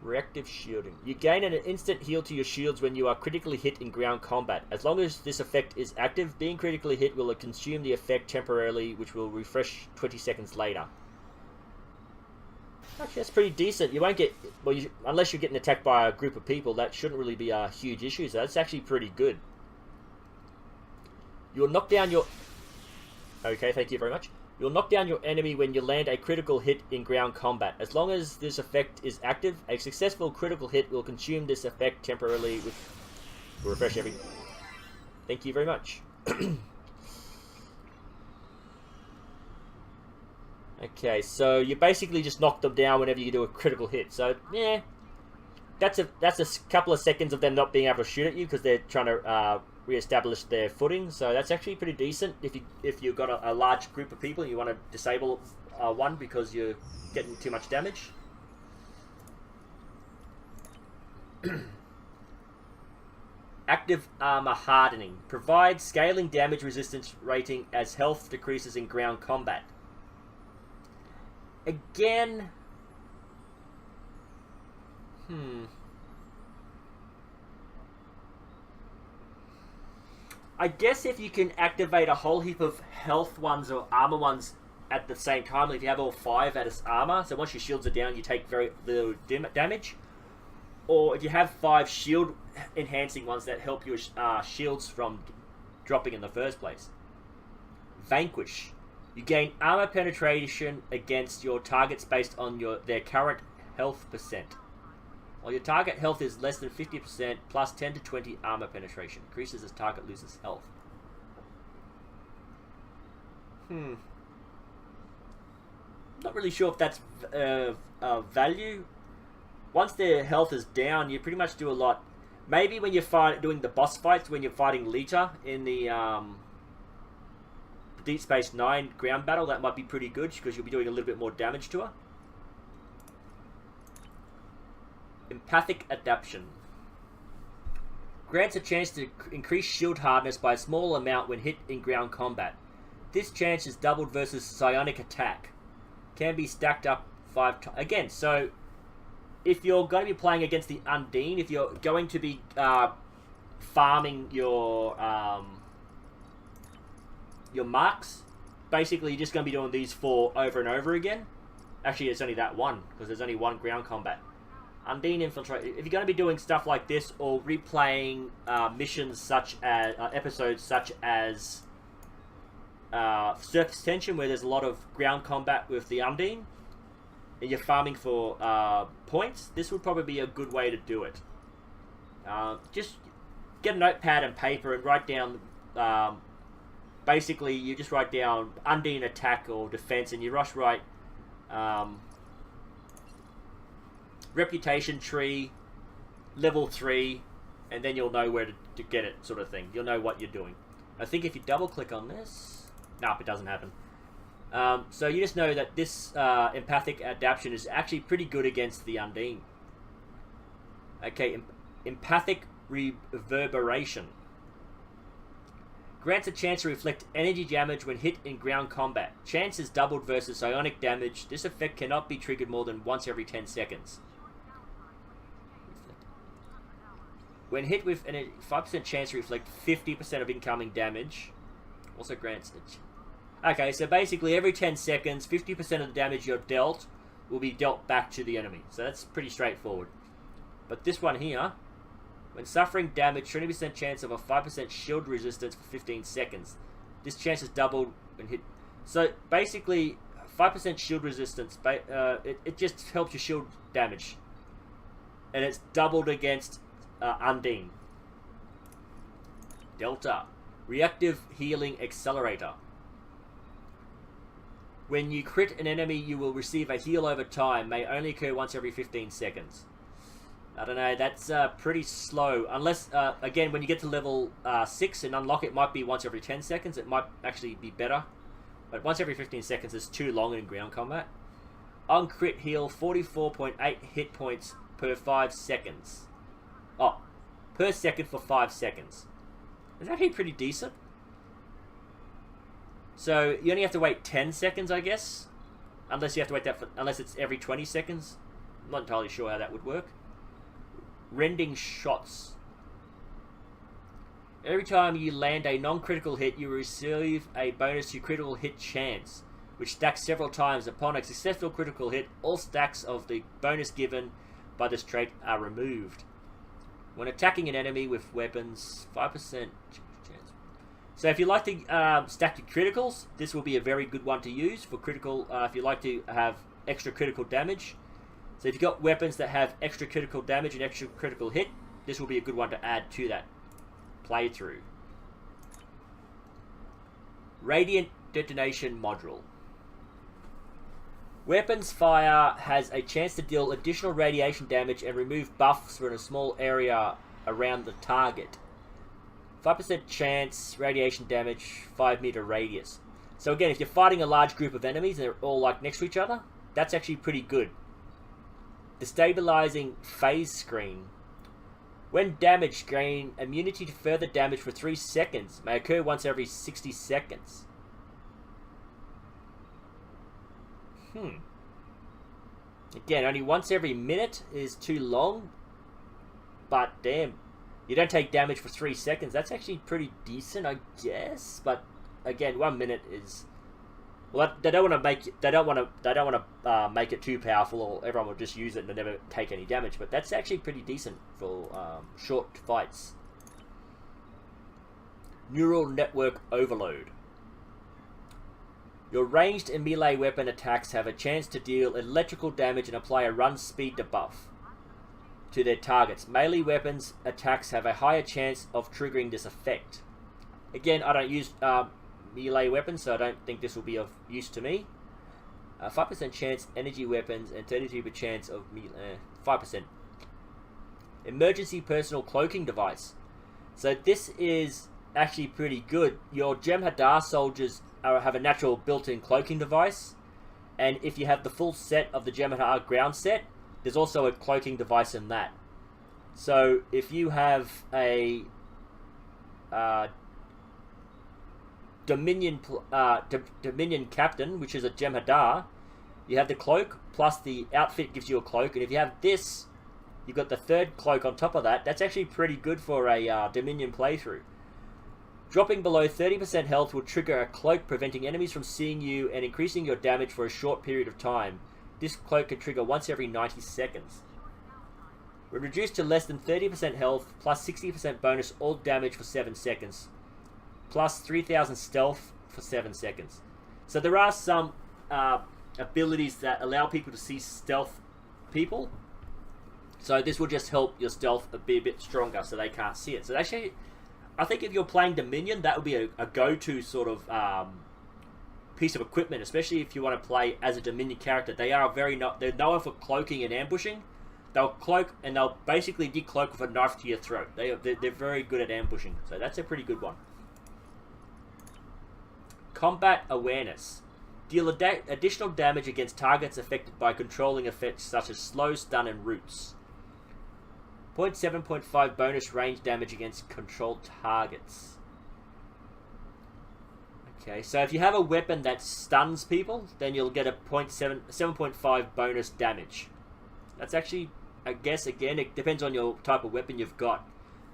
Reactive shielding. You gain an instant heal to your shields when you are critically hit in ground combat. As long as this effect is active, being critically hit will consume the effect temporarily, which will refresh 20 seconds later. Actually, that's pretty decent. You won't get... Well, unless you're getting attacked by a group of people, that shouldn't really be a huge issue. So that's actually pretty good. You'll knock down your... Okay, thank you very much. You'll knock down your enemy when you land a critical hit in ground combat. As long as this effect is active, a successful critical hit will consume this effect temporarily, which will refresh every... Thank you very much. Okay, so you basically just knock them down whenever you do a critical hit. So, yeah, that's a couple of seconds of them not being able to shoot at you because they're trying to re-establish their footing. So that's actually pretty decent if you've got a large group of people and you want to disable one because you're getting too much damage. Active armor hardening. Provides scaling damage resistance rating as health decreases in ground combat. Again... I guess if you can activate a whole heap of health ones or armor ones at the same time, like if you have all 5 as armor, so once your shields are down, you take very little damage. Or if you have 5 shield enhancing ones that help your shields from dropping in the first place. Vanquish. You gain armor penetration against your targets based on their current health percent. While your target health is less than 50%, plus 10 to 20 armor penetration. Increases as target loses health. Not really sure if that's value. Once their health is down, you pretty much do a lot. Maybe when you're doing the boss fights, when you're fighting Lita in the Deep Space Nine ground battle, that might be pretty good because you'll be doing a little bit more damage to her. Empathic adaptation. Grants a chance to increase shield hardness by a small amount when hit in ground combat. This chance is doubled versus psionic attack. Can be stacked up 5 times. Again, so if you're going to be playing against the Undine, if you're going to be farming your marks, basically you're just going to be doing these 4 over and over again. Actually, it's only that one, because there's only 1 ground combat. Undine Infiltrate. If you're going to be doing stuff like this, or replaying missions such as episodes such as Surface Tension, where there's a lot of ground combat with the Undine, and you're farming for points, this would probably be a good way to do it. Just get a notepad and paper and write down. Basically, you just write down Undine attack or defense, and you write. Reputation tree, level 3, and then you'll know where to get it, sort of thing. You'll know what you're doing. I think if you double click on this... Nope, it doesn't happen. So you just know that this empathic adaptation is actually pretty good against the Undine. Okay, empathic reverberation. Grants a chance to reflect energy damage when hit in ground combat. Chance is doubled versus psionic damage. This effect cannot be triggered more than once every 10 seconds. When hit with a 5% chance to reflect 50% of incoming damage. Also grants it. Okay, so basically every 10 seconds, 50% of the damage you're dealt will be dealt back to the enemy. So that's pretty straightforward. But this one here, when suffering damage, 20% chance of a 5% shield resistance for 15 seconds. This chance is doubled when hit. So basically, 5% shield resistance, it just helps your shield damage. And it's doubled against Undine. Delta. Reactive Healing Accelerator. When you crit an enemy, you will receive a heal over time. May only occur once every 15 seconds. I don't know, that's pretty slow. Unless, again, when you get to level 6 and unlock it, might be once every 10 seconds. It might actually be better. But once every 15 seconds is too long in ground combat. On crit heal, 44.8 hit points per 5 seconds. Oh, per second for 5 seconds. Is that pretty decent? So, you only have to wait 10 seconds, I guess. Unless you have to wait that for, unless it's every 20 seconds. I'm not entirely sure how that would work. Rending shots. Every time you land a non-critical hit, you receive a bonus to critical hit chance, which stacks several times. Upon a successful critical hit, all stacks of the bonus given by this trait are removed. When attacking an enemy with weapons, 5% chance. So if you like to stack your criticals, this will be a very good one to use for critical, if you like to have extra critical damage. So if you've got weapons that have extra critical damage and extra critical hit, this will be a good one to add to that playthrough. Radiant Detonation Module. Weapons fire has a chance to deal additional radiation damage and remove buffs for a small area around the target. 5% chance, radiation damage, 5-meter radius. So again, if you're fighting a large group of enemies and they're all like next to each other, that's actually pretty good. Destabilizing phase screen. When damaged, gain immunity to further damage for 3 seconds. May occur once every 60 seconds. Again, only once every minute is too long. But damn, you don't take damage for 3 seconds. That's actually pretty decent, I guess. But again, 1 minute is. Well, they don't want to make it. They don't want to make it too powerful, or everyone will just use it and never take any damage. But that's actually pretty decent for short fights. Neural network overload. Your ranged and melee weapon attacks have a chance to deal electrical damage and apply a run speed debuff to their targets. Melee weapons attacks have a higher chance of triggering this effect. Again, I don't use melee weapons, so I don't think this will be of use to me. 5% chance energy weapons and 33% chance of 5%. Emergency personal cloaking device. So this is actually pretty good. Your Jem'Hadar soldiers have a natural built-in cloaking device, and if you have the full set of the Jem'Hadar ground set, there's also a cloaking device in that. So if you have a Dominion captain, which is a Jem'Hadar, you have the cloak, plus the outfit gives you a cloak, and if you have this, you've got the third cloak on top of that. That's actually pretty good for a Dominion playthrough. Dropping below 30% health will trigger a cloak, preventing enemies from seeing you and increasing your damage for a short period of time. This cloak can trigger once every 90 seconds. When reduced to less than 30% health, plus 60% bonus all damage for 7 seconds. Plus 3000 stealth for 7 seconds. So there are some abilities that allow people to see stealth people. So this will just help your stealth be a bit stronger so they can't see it. So actually, I think if you're playing Dominion, that would be a go-to sort of piece of equipment, especially if you want to play as a Dominion character. They are they're known for cloaking and ambushing. They'll cloak and they'll basically decloak with a knife to your throat. They're very good at ambushing, so that's a pretty good one. Combat awareness. Deal additional damage against targets affected by controlling effects such as slow, stun, and roots. 0.7.5 bonus range damage against controlled targets. Okay, so if you have a weapon that stuns people, then you'll get a 7.5 bonus damage. That's actually, I guess, again, it depends on your type of weapon you've got.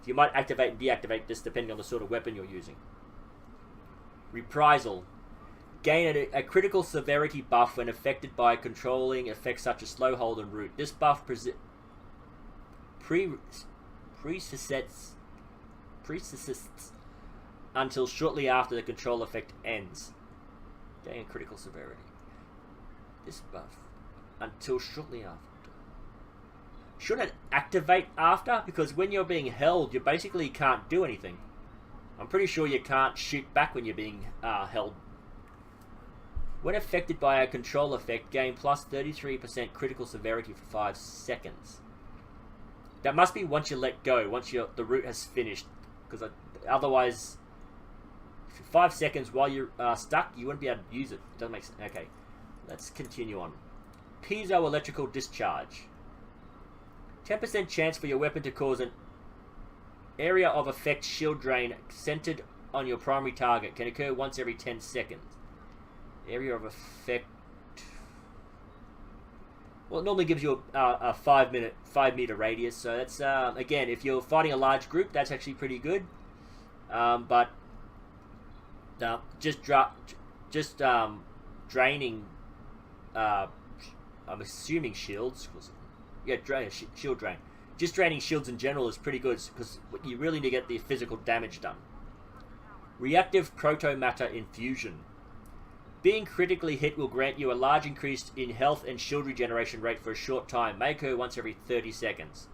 You might activate and deactivate this depending on the sort of weapon you're using. Reprisal. Gain a critical severity buff when affected by controlling effects such as slow hold and root. This buff persists until shortly after the control effect ends. Gain critical severity. This buff until shortly after. Should it activate after? Because when you're being held, you basically can't do anything. I'm pretty sure you can't shoot back when you're being held. When affected by a control effect, gain plus 33% critical severity for 5 seconds. That must be once you let go, once the route has finished. Because otherwise, 5 seconds while you're stuck, you wouldn't be able to use it. Doesn't make sense. Okay, let's continue on. Piezoelectrical discharge. 10% chance for your weapon to cause an area of effect shield drain centered on your primary target. Can occur once every 10 seconds. Area of effect. Well, it normally gives you a 5 meter radius. So that's again, if you're fighting a large group, that's actually pretty good. But just draining. I'm assuming shields. Yeah, shield drain. Just draining shields in general is pretty good because you really need to get the physical damage done. Reactive protomatter infusion. Being critically hit will grant you a large increase in health and shield regeneration rate for a short time. May occur once every 30 seconds.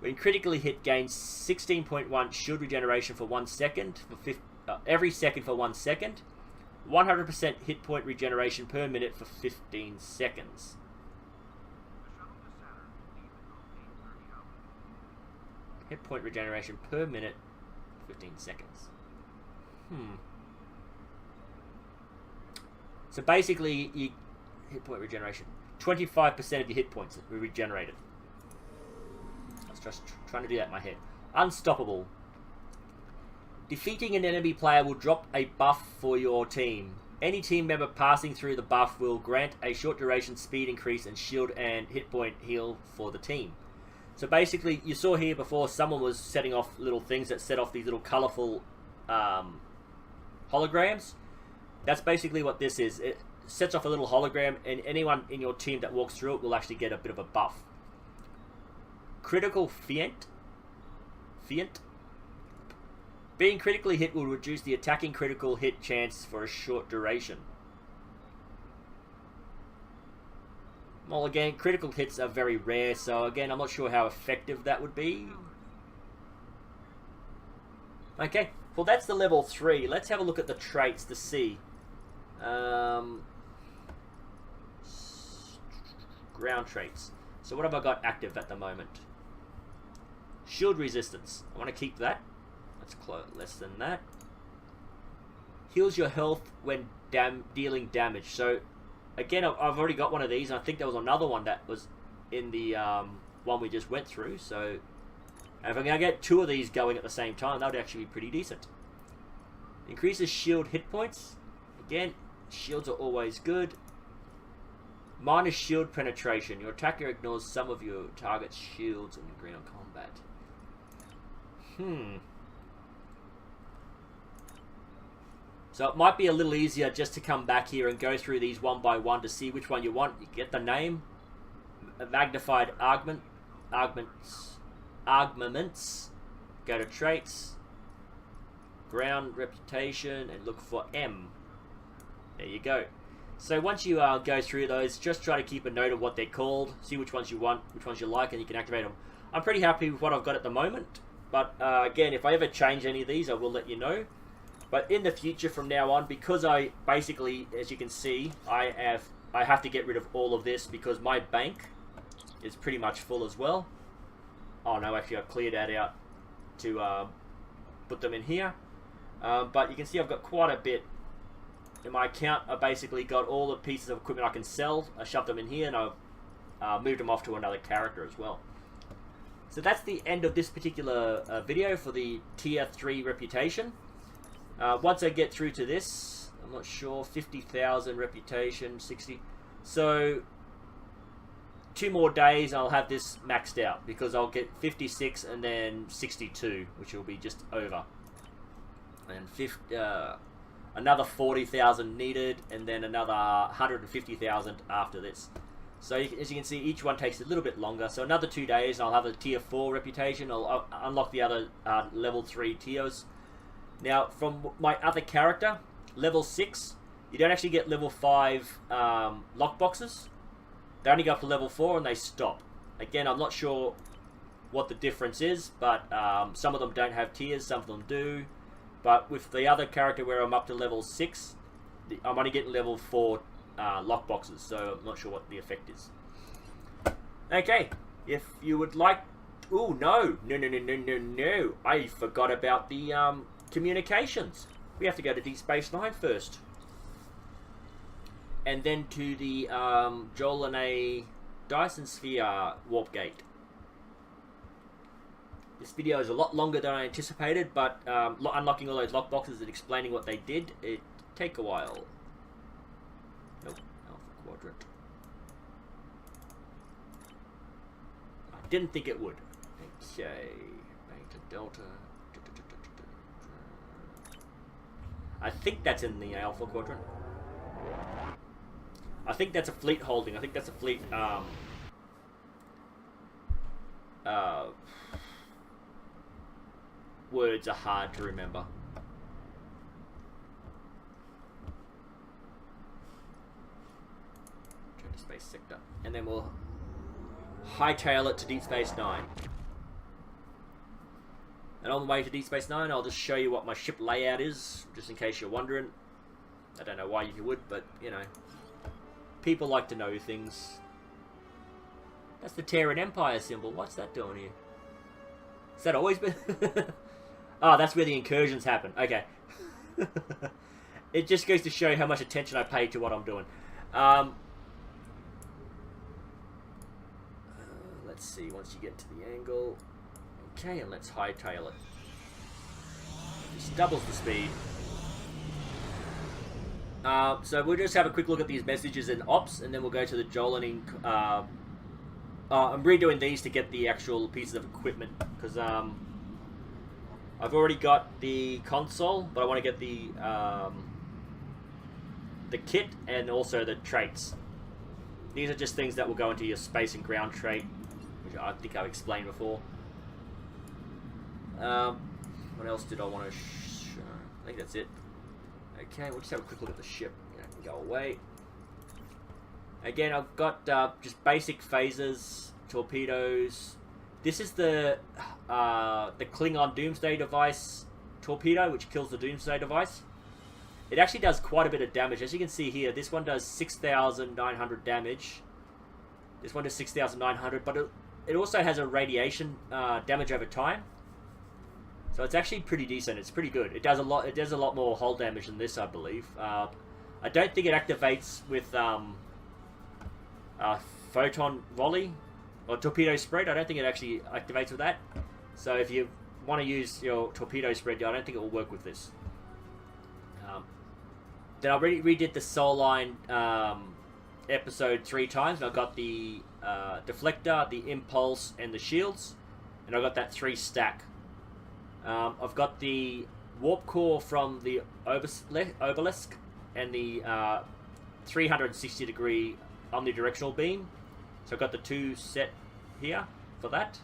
When critically hit, gains 16.1 shield regeneration for 1 second, every second for 1 second. 100% hit point regeneration per minute for 15 seconds. Hit point regeneration per minute, 15 seconds. So basically, you hit point regeneration. 25% of your hit points are regenerated. I was just trying to do that in my head. Unstoppable. Defeating an enemy player will drop a buff for your team. Any team member passing through the buff will grant a short duration speed increase and shield and hit point heal for the team. So basically, you saw here before someone was setting off little things that set off these little colourful holograms. That's basically what this is. It sets off a little hologram, and anyone in your team that walks through it will actually get a bit of a buff. Critical Fiend. Being critically hit will reduce the attacking critical hit chance for a short duration. Well, again, critical hits are very rare, so again, I'm not sure how effective that would be. Okay, well that's the level 3. Let's have a look at the traits to see. Ground traits. So what have I got active at the moment? Shield resistance. I want to keep that. Let's less than that. Heals your health when dealing damage. So again, I've already got one of these, and I think there was another one that was in the one we just went through. So if I'm going to get 2 of these going at the same time, that would actually be pretty decent. Increases shield hit points. Again, shields are always good. Minus shield penetration. Your attacker ignores some of your target's shields when you agree on combat. So it might be a little easier just to come back here and go through these one by one to see which one you want. You get the name, magnified armaments, go to traits, ground reputation, and look for M. There you go. So once you go through those, just try to keep a note of what they're called, see which ones you want, which ones you like, and you can activate them. I'm pretty happy with what I've got at the moment, but again, if I ever change any of these, I will let you know. But in the future, from now on, because I basically, as you can see, I have to get rid of all of this because my bank is pretty much full as well. Oh no, actually I cleared that out to put them in here. But you can see I've got quite a bit in my account. I basically got all the pieces of equipment I can sell. I shoved them in here, and I've moved them off to another character as well. So that's the end of this particular video for the tier 3 reputation. Once I get through to this, I'm not sure, 50,000 reputation, 60. So 2 more days and I'll have this maxed out, because I'll get 56 and then 62, which will be just over. And another 40,000 needed, and then another 150,000 after this. So as you can see, each one takes a little bit longer. So another 2 days and I'll have a tier 4 reputation. I'll unlock the other level 3 tiers. Now, from my other character, level 6, you don't actually get level 5 lockboxes. They only go up to level 4 and they stop. Again, I'm not sure what the difference is, but some of them don't have tiers, some of them do. But with the other character where I'm up to level 6, I'm only getting level 4 lockboxes, so I'm not sure what the effect is. Okay, if you would like... Oh, no. No. I forgot about the communications. We have to go to Deep Space Nine first. And then to the Jolene Dyson Sphere warp gate. This video is a lot longer than I anticipated, but unlocking all those lockboxes and explaining what they did, it take a while. Nope, Alpha Quadrant. I didn't think it would. Okay, Beta Delta. I think that's in the Alpha Quadrant. I think that's a fleet holding. I think that's a fleet. Words are hard to remember. Turn to Space Sector, and then we'll hightail it to Deep Space Nine. And on the way to Deep Space Nine, I'll just show you what my ship layout is, just in case you're wondering. I don't know why you would, but you know, people like to know things. That's the Terran Empire symbol. What's that doing here? Has that always been? Oh, that's where the incursions happen. Okay. It just goes to show how much attention I pay to what I'm doing. Let's see, once you get to the angle. Okay, and let's hightail it. Just doubles the speed. So we'll just have a quick look at these messages and ops, and then we'll go to the Jolene. I'm redoing these to get the actual pieces of equipment, because I've already got the console, but I want to get the kit and also the traits. These are just things that will go into your space and ground trait, which I think I've explained before. What else did I want to show? I think that's it. Okay, we'll just have a quick look at the ship. You know, go away. Again, I've got just basic phasers, torpedoes. This is the Klingon Doomsday Device torpedo, which kills the Doomsday Device. It actually does quite a bit of damage. As you can see here, this one does 6,900 damage. This one does 6,900, but it also has a radiation damage over time. So it's actually pretty decent. It's pretty good. It does a lot. It does a lot more hull damage than this, I believe. I don't think it activates with photon volley or torpedo spread. I don't think it actually activates with that. So if you want to use your torpedo spread, I don't think it will work with this. Then I redid the Soul Line episode 3 times. And I got the deflector, the impulse, and the shields, and I got that 3 stack. I've got the warp core from the obelisk and the 360 degree omnidirectional beam. So I've got the 2 set here for that.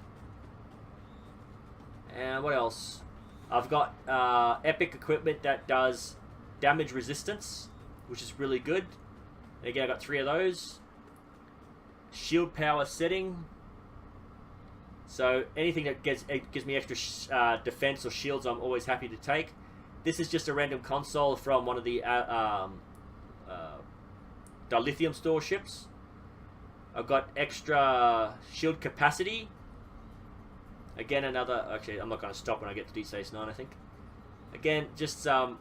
And what else? I've got epic equipment that does damage resistance, which is really good. And again, I got 3 of those. Shield power setting. So anything that gives me extra defense or shields, I'm always happy to take. This is just a random console from one of the dilithium store ships. I've got extra shield capacity. Again, another... Actually, I'm not going to stop when I get to Deep Space Nine, I think. Again, just some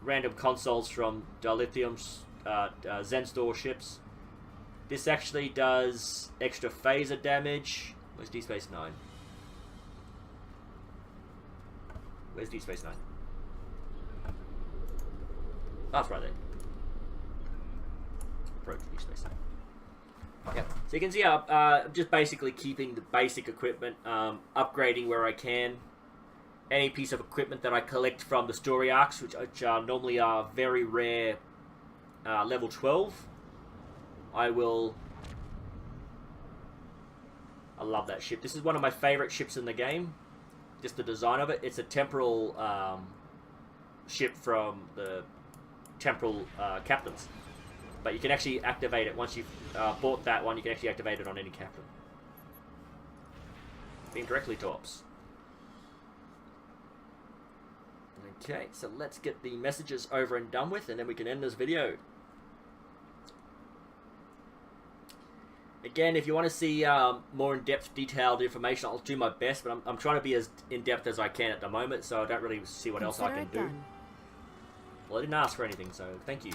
random consoles from dilithium's Zen store ships. This actually does extra phaser damage. Where's Deep Space Nine? Where's Deep Space Nine? That's right there. Approach Deep Space Nine. Yeah. So you can see I'm just basically keeping the basic equipment, upgrading where I can. Any piece of equipment that I collect from the story arcs, which normally are very rare, level 12. I love that ship. This is one of my favorite ships in the game. Just the design of it. It's a temporal ship from the temporal captains. But you can actually activate it once you've bought that one. You can actually activate it on any captain. Beam directly to ops. Okay, so let's get the messages over and done with, and then we can end this video. Again, if you want to see more in-depth, detailed information, I'll do my best, but I'm trying to be as in-depth as I can at the moment, so I don't really see what else I can do. Well, I didn't ask for anything, so thank you.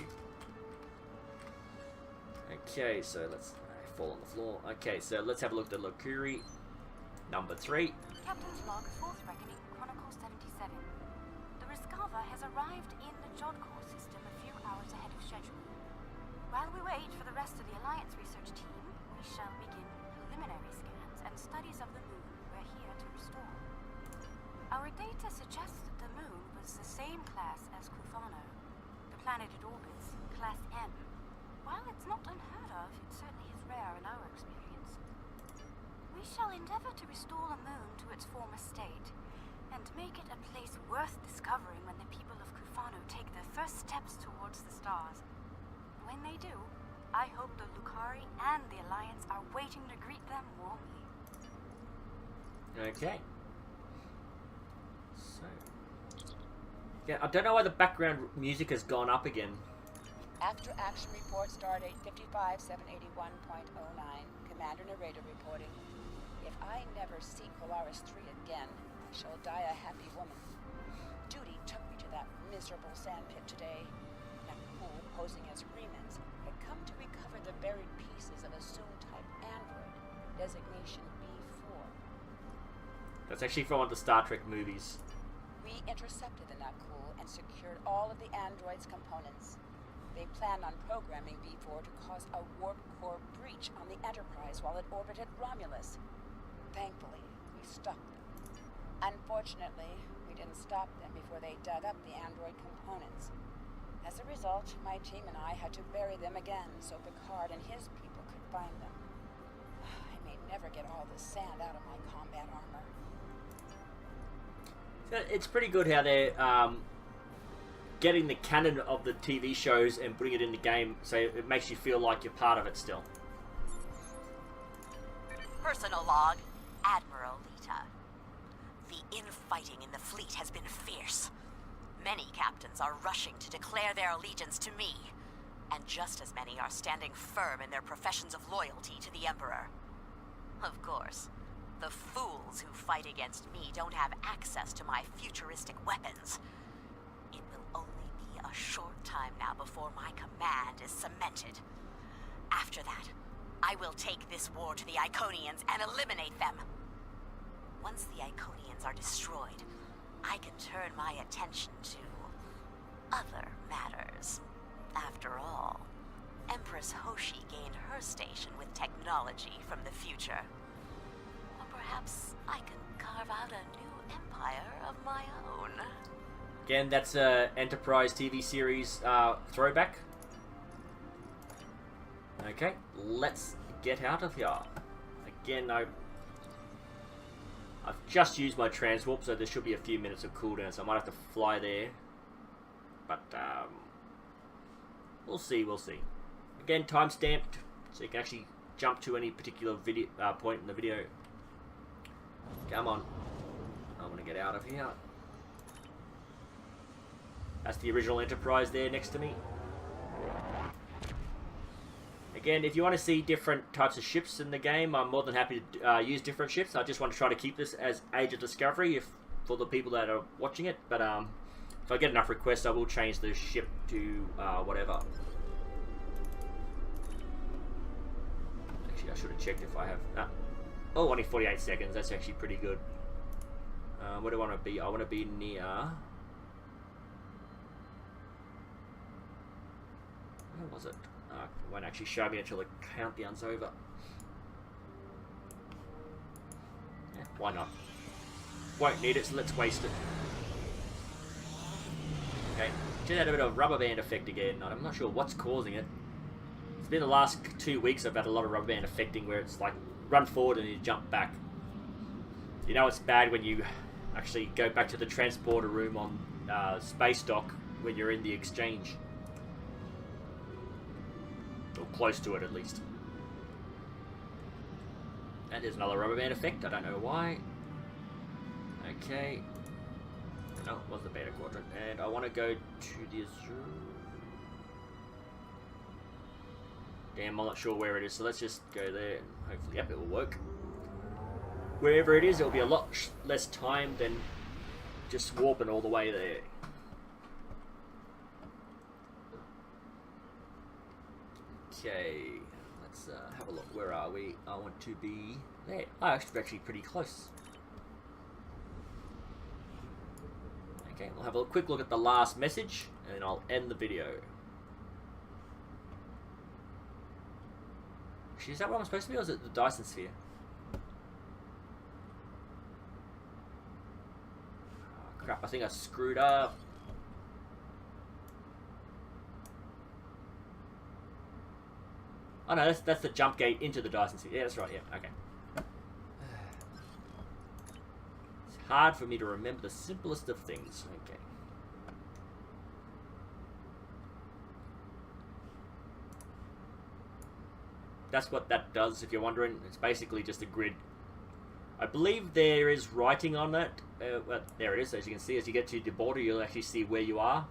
Okay, so let's fall on the floor. Okay, so let's have a look at Lukari. Number 3. Captain's log, 4th reckoning, Chronicle 77. The Rescava has arrived in the Jodcore system a few hours ahead of schedule. While we wait for the rest of the Alliance research team, we shall begin preliminary scans and studies of the moon we're here to restore. Our data suggests that the moon was the same class as Cufano. The planet it orbits, Class M. While it's not unheard of, it certainly is rare in our experience. We shall endeavor to restore the moon to its former state, and make it a place worth discovering when the people of Cufano take their first steps towards the stars. When they do, I hope the Lukari and the Alliance are waiting to greet them warmly. Okay. So... yeah, I don't know why the background music has gone up again. After action report stardate 55781.09, Commander Narrator reporting. If I never see Polaris 3 again, I shall die a happy woman. Duty took me to that miserable sandpit today. Nakul, posing as Remans, had come to recover the buried pieces of a Zoom-type android, designation B4. That's actually from one of the Star Trek movies. We intercepted the Nakul and secured all of the android's components. They planned on programming B4 to cause a warp core breach on the Enterprise while it orbited Romulus. Thankfully, we stopped them. Unfortunately, we didn't stop them before they dug up the android components. As a result, my team and I had to bury them again so Picard and his people could find them. I may never get all the sand out of my combat armor. It's pretty good how they're getting the canon of the TV shows and putting it in the game, so it makes you feel like you're part of it still. Personal log, Admiral Lita. The infighting in the fleet has been fierce. Many captains are rushing to declare their allegiance to me, and just as many are standing firm in their professions of loyalty to the Emperor. Of course, the fools who fight against me don't have access to my futuristic weapons. It will only be a short time now before my command is cemented. After that, I will take this war to the Iconians and eliminate them. Once the Iconians are destroyed, I can turn my attention to other matters. After all, Empress Hoshi gained her station with technology from the future. Or perhaps I can carve out a new empire of my own. Again, that's a Enterprise TV series throwback. Okay, let's get out of here. Again, I've just used my transwarp, so there should be a few minutes of cooldown, so I might have to fly there. But, we'll see, we'll see. Again, time-stamped, so you can actually jump to any particular video point in the video. Come on. I want to get out of here. That's the original Enterprise there next to me. Again, if you want to see different types of ships in the game, I'm more than happy to use different ships. I just want to try to keep this as Age of Discovery for the people that are watching it. But if I get enough requests, I will change the ship to whatever. Actually, I should have checked if I have... oh, only 48 seconds. That's actually pretty good. Where do I want to be? I want to be near... where was it? It won't actually show me until the countdown's over. Yeah, why not? Won't need it, so let's waste it. Okay, just had a bit of rubber band effect again. I'm not sure what's causing it. It's been the last 2 weeks I've had a lot of rubber band affecting where it's like run forward and you jump back. You know it's bad when you actually go back to the transporter room on space dock when you're in the exchange. Or close to it, at least. And there's another rubber band effect. I don't know why. Okay. No, it was the Beta Quadrant. And I want to go to the Azure. Damn, I'm not sure where it is, so let's just go there and hopefully, yep, it will work. Wherever it is, it'll be a lot less time than just warping all the way there. Okay, let's have a look. Where are we? I want to be there. Oh, actually pretty close. Okay, we'll have a quick look at the last message, and then I'll end the video. Actually, is that what I'm supposed to be, or is it the Dyson sphere? Oh, crap, I think I screwed up. Oh no, that's the jump gate into the Dyson sphere. Yeah, that's right, yeah, okay. It's hard for me to remember the simplest of things. Okay. That's what that does, if you're wondering. It's basically just a grid. I believe there is writing on that. Well, there it is. As you can see, as you get to the border, you'll actually see where you are.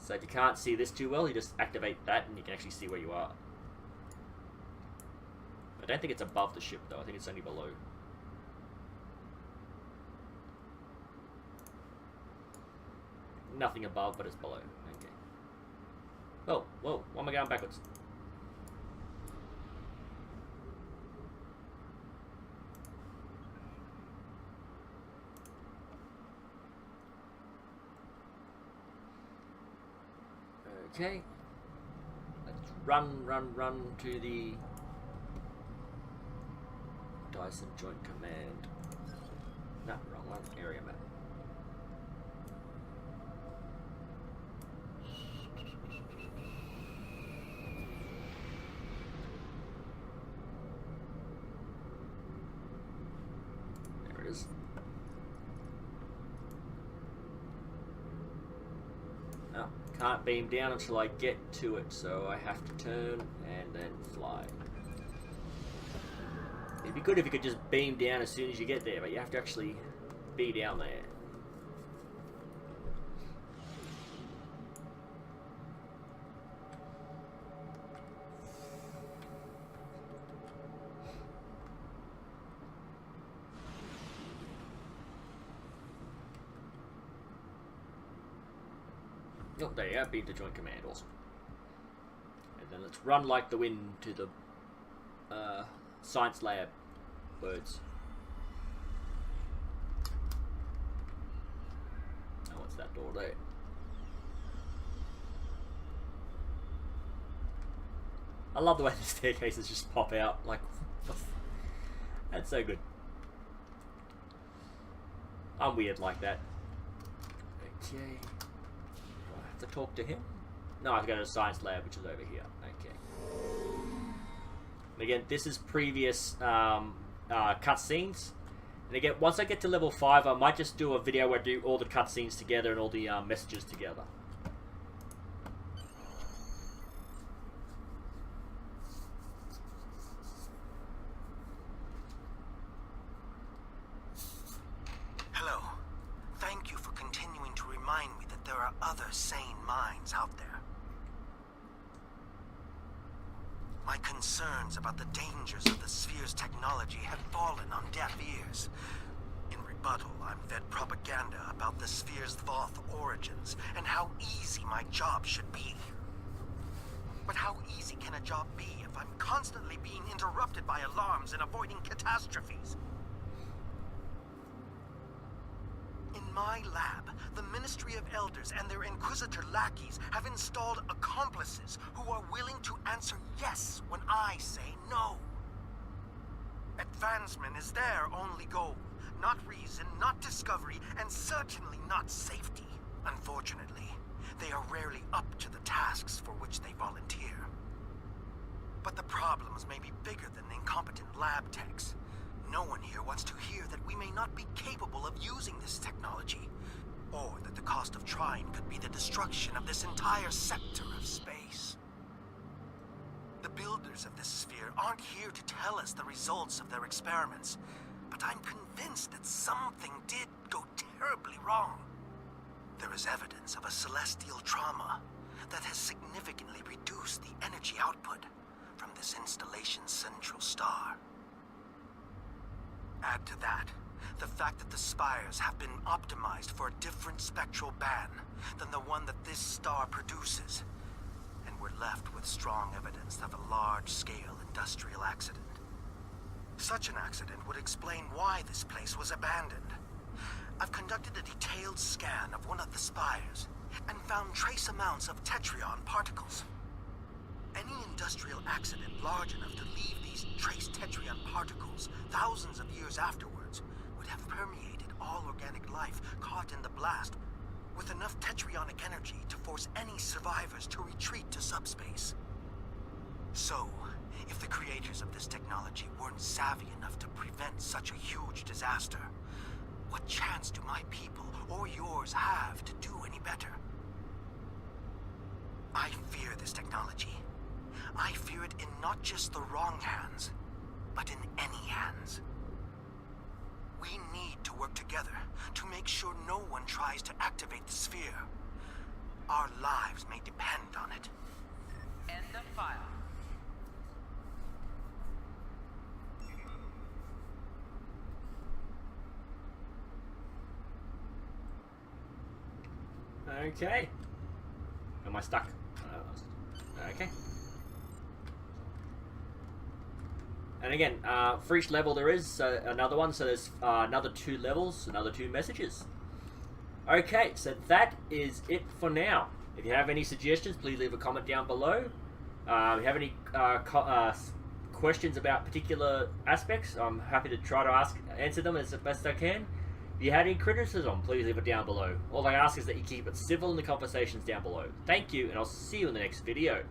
So if you can't see this too well, you just activate that and you can actually see where you are. I don't think it's above the ship, though. I think it's only below. Nothing above, but it's below. Okay. Oh, whoa. Why am I going backwards? Okay. Let's run to the Dyson Joint Command. No, wrong one. Area map. There it is. Oh, can't beam down until I get to it, so I have to turn and then fly. It'd be good if you could just beam down as soon as you get there, but you have to actually be down there. Oh, there you go, beam to Joint Command, awesome. And then let's run like the wind to the Science Lab words. Oh, what's that door there? I love the way the staircases just pop out, like, that's so good. I'm weird like that. Okay. Do I have to talk to him? No, I have to go to the Science Lab, which is over here. Okay. And again, this is previous cutscenes. And again, once I get to level 5, I might just do a video where I do all the cutscenes together and all the messages together. Hello. Thank you for continuing to remind me that there are other sane minds out there. My concerns about the dangers of the sphere's technology have fallen on deaf ears. In rebuttal, I'm fed propaganda about the sphere's Voth origins and how easy my job should be. But how easy can a job be if I'm constantly being interrupted by alarms and avoiding catastrophes? In my lab, the Ministry of Elders and their Inquisitor lackeys have installed accomplices who are willing to answer yes when I say no. Advancement is their only goal, not reason, not discovery, and certainly not safety. Unfortunately, they are rarely up to the tasks for which they volunteer. But the problems may be bigger than the incompetent lab techs. No one here wants to hear that we may not be capable of using this technology, or that the cost of trying could be the destruction of this entire sector of space. The builders of this sphere aren't here to tell us the results of their experiments, but I'm convinced that something did go terribly wrong. There is evidence of a celestial trauma that has significantly reduced the energy output from this installation's central star. Add to that the fact that the spires have been optimized for a different spectral band than the one that this star produces, and we're left with strong evidence of a large-scale industrial accident. Such an accident would explain why this place was abandoned. I've conducted a detailed scan of one of the spires and found trace amounts of tetrion particles. Any industrial accident large enough to leave these trace tetrion particles thousands of years afterwards would have permeated all organic life caught in the blast, with enough tetrionic energy to force any survivors to retreat to subspace. So, if the creators of this technology weren't savvy enough to prevent such a huge disaster, what chance do my people or yours have to do any better? I fear this technology. I fear it in not just the wrong hands, but in any hands. We need to work together to make sure no one tries to activate the sphere. Our lives may depend on it. End of file. Okay. Am I stuck? Okay. And again, for each level there is another one, so there's another 2 levels, another 2 messages. Okay, so that is it for now. If you have any suggestions, please leave a comment down below. If you have any questions about particular aspects, I'm happy to try to answer them as best I can. If you had any criticism, please leave it down below. All I ask is that you keep it civil in the conversations down below. Thank you, and I'll see you in the next video.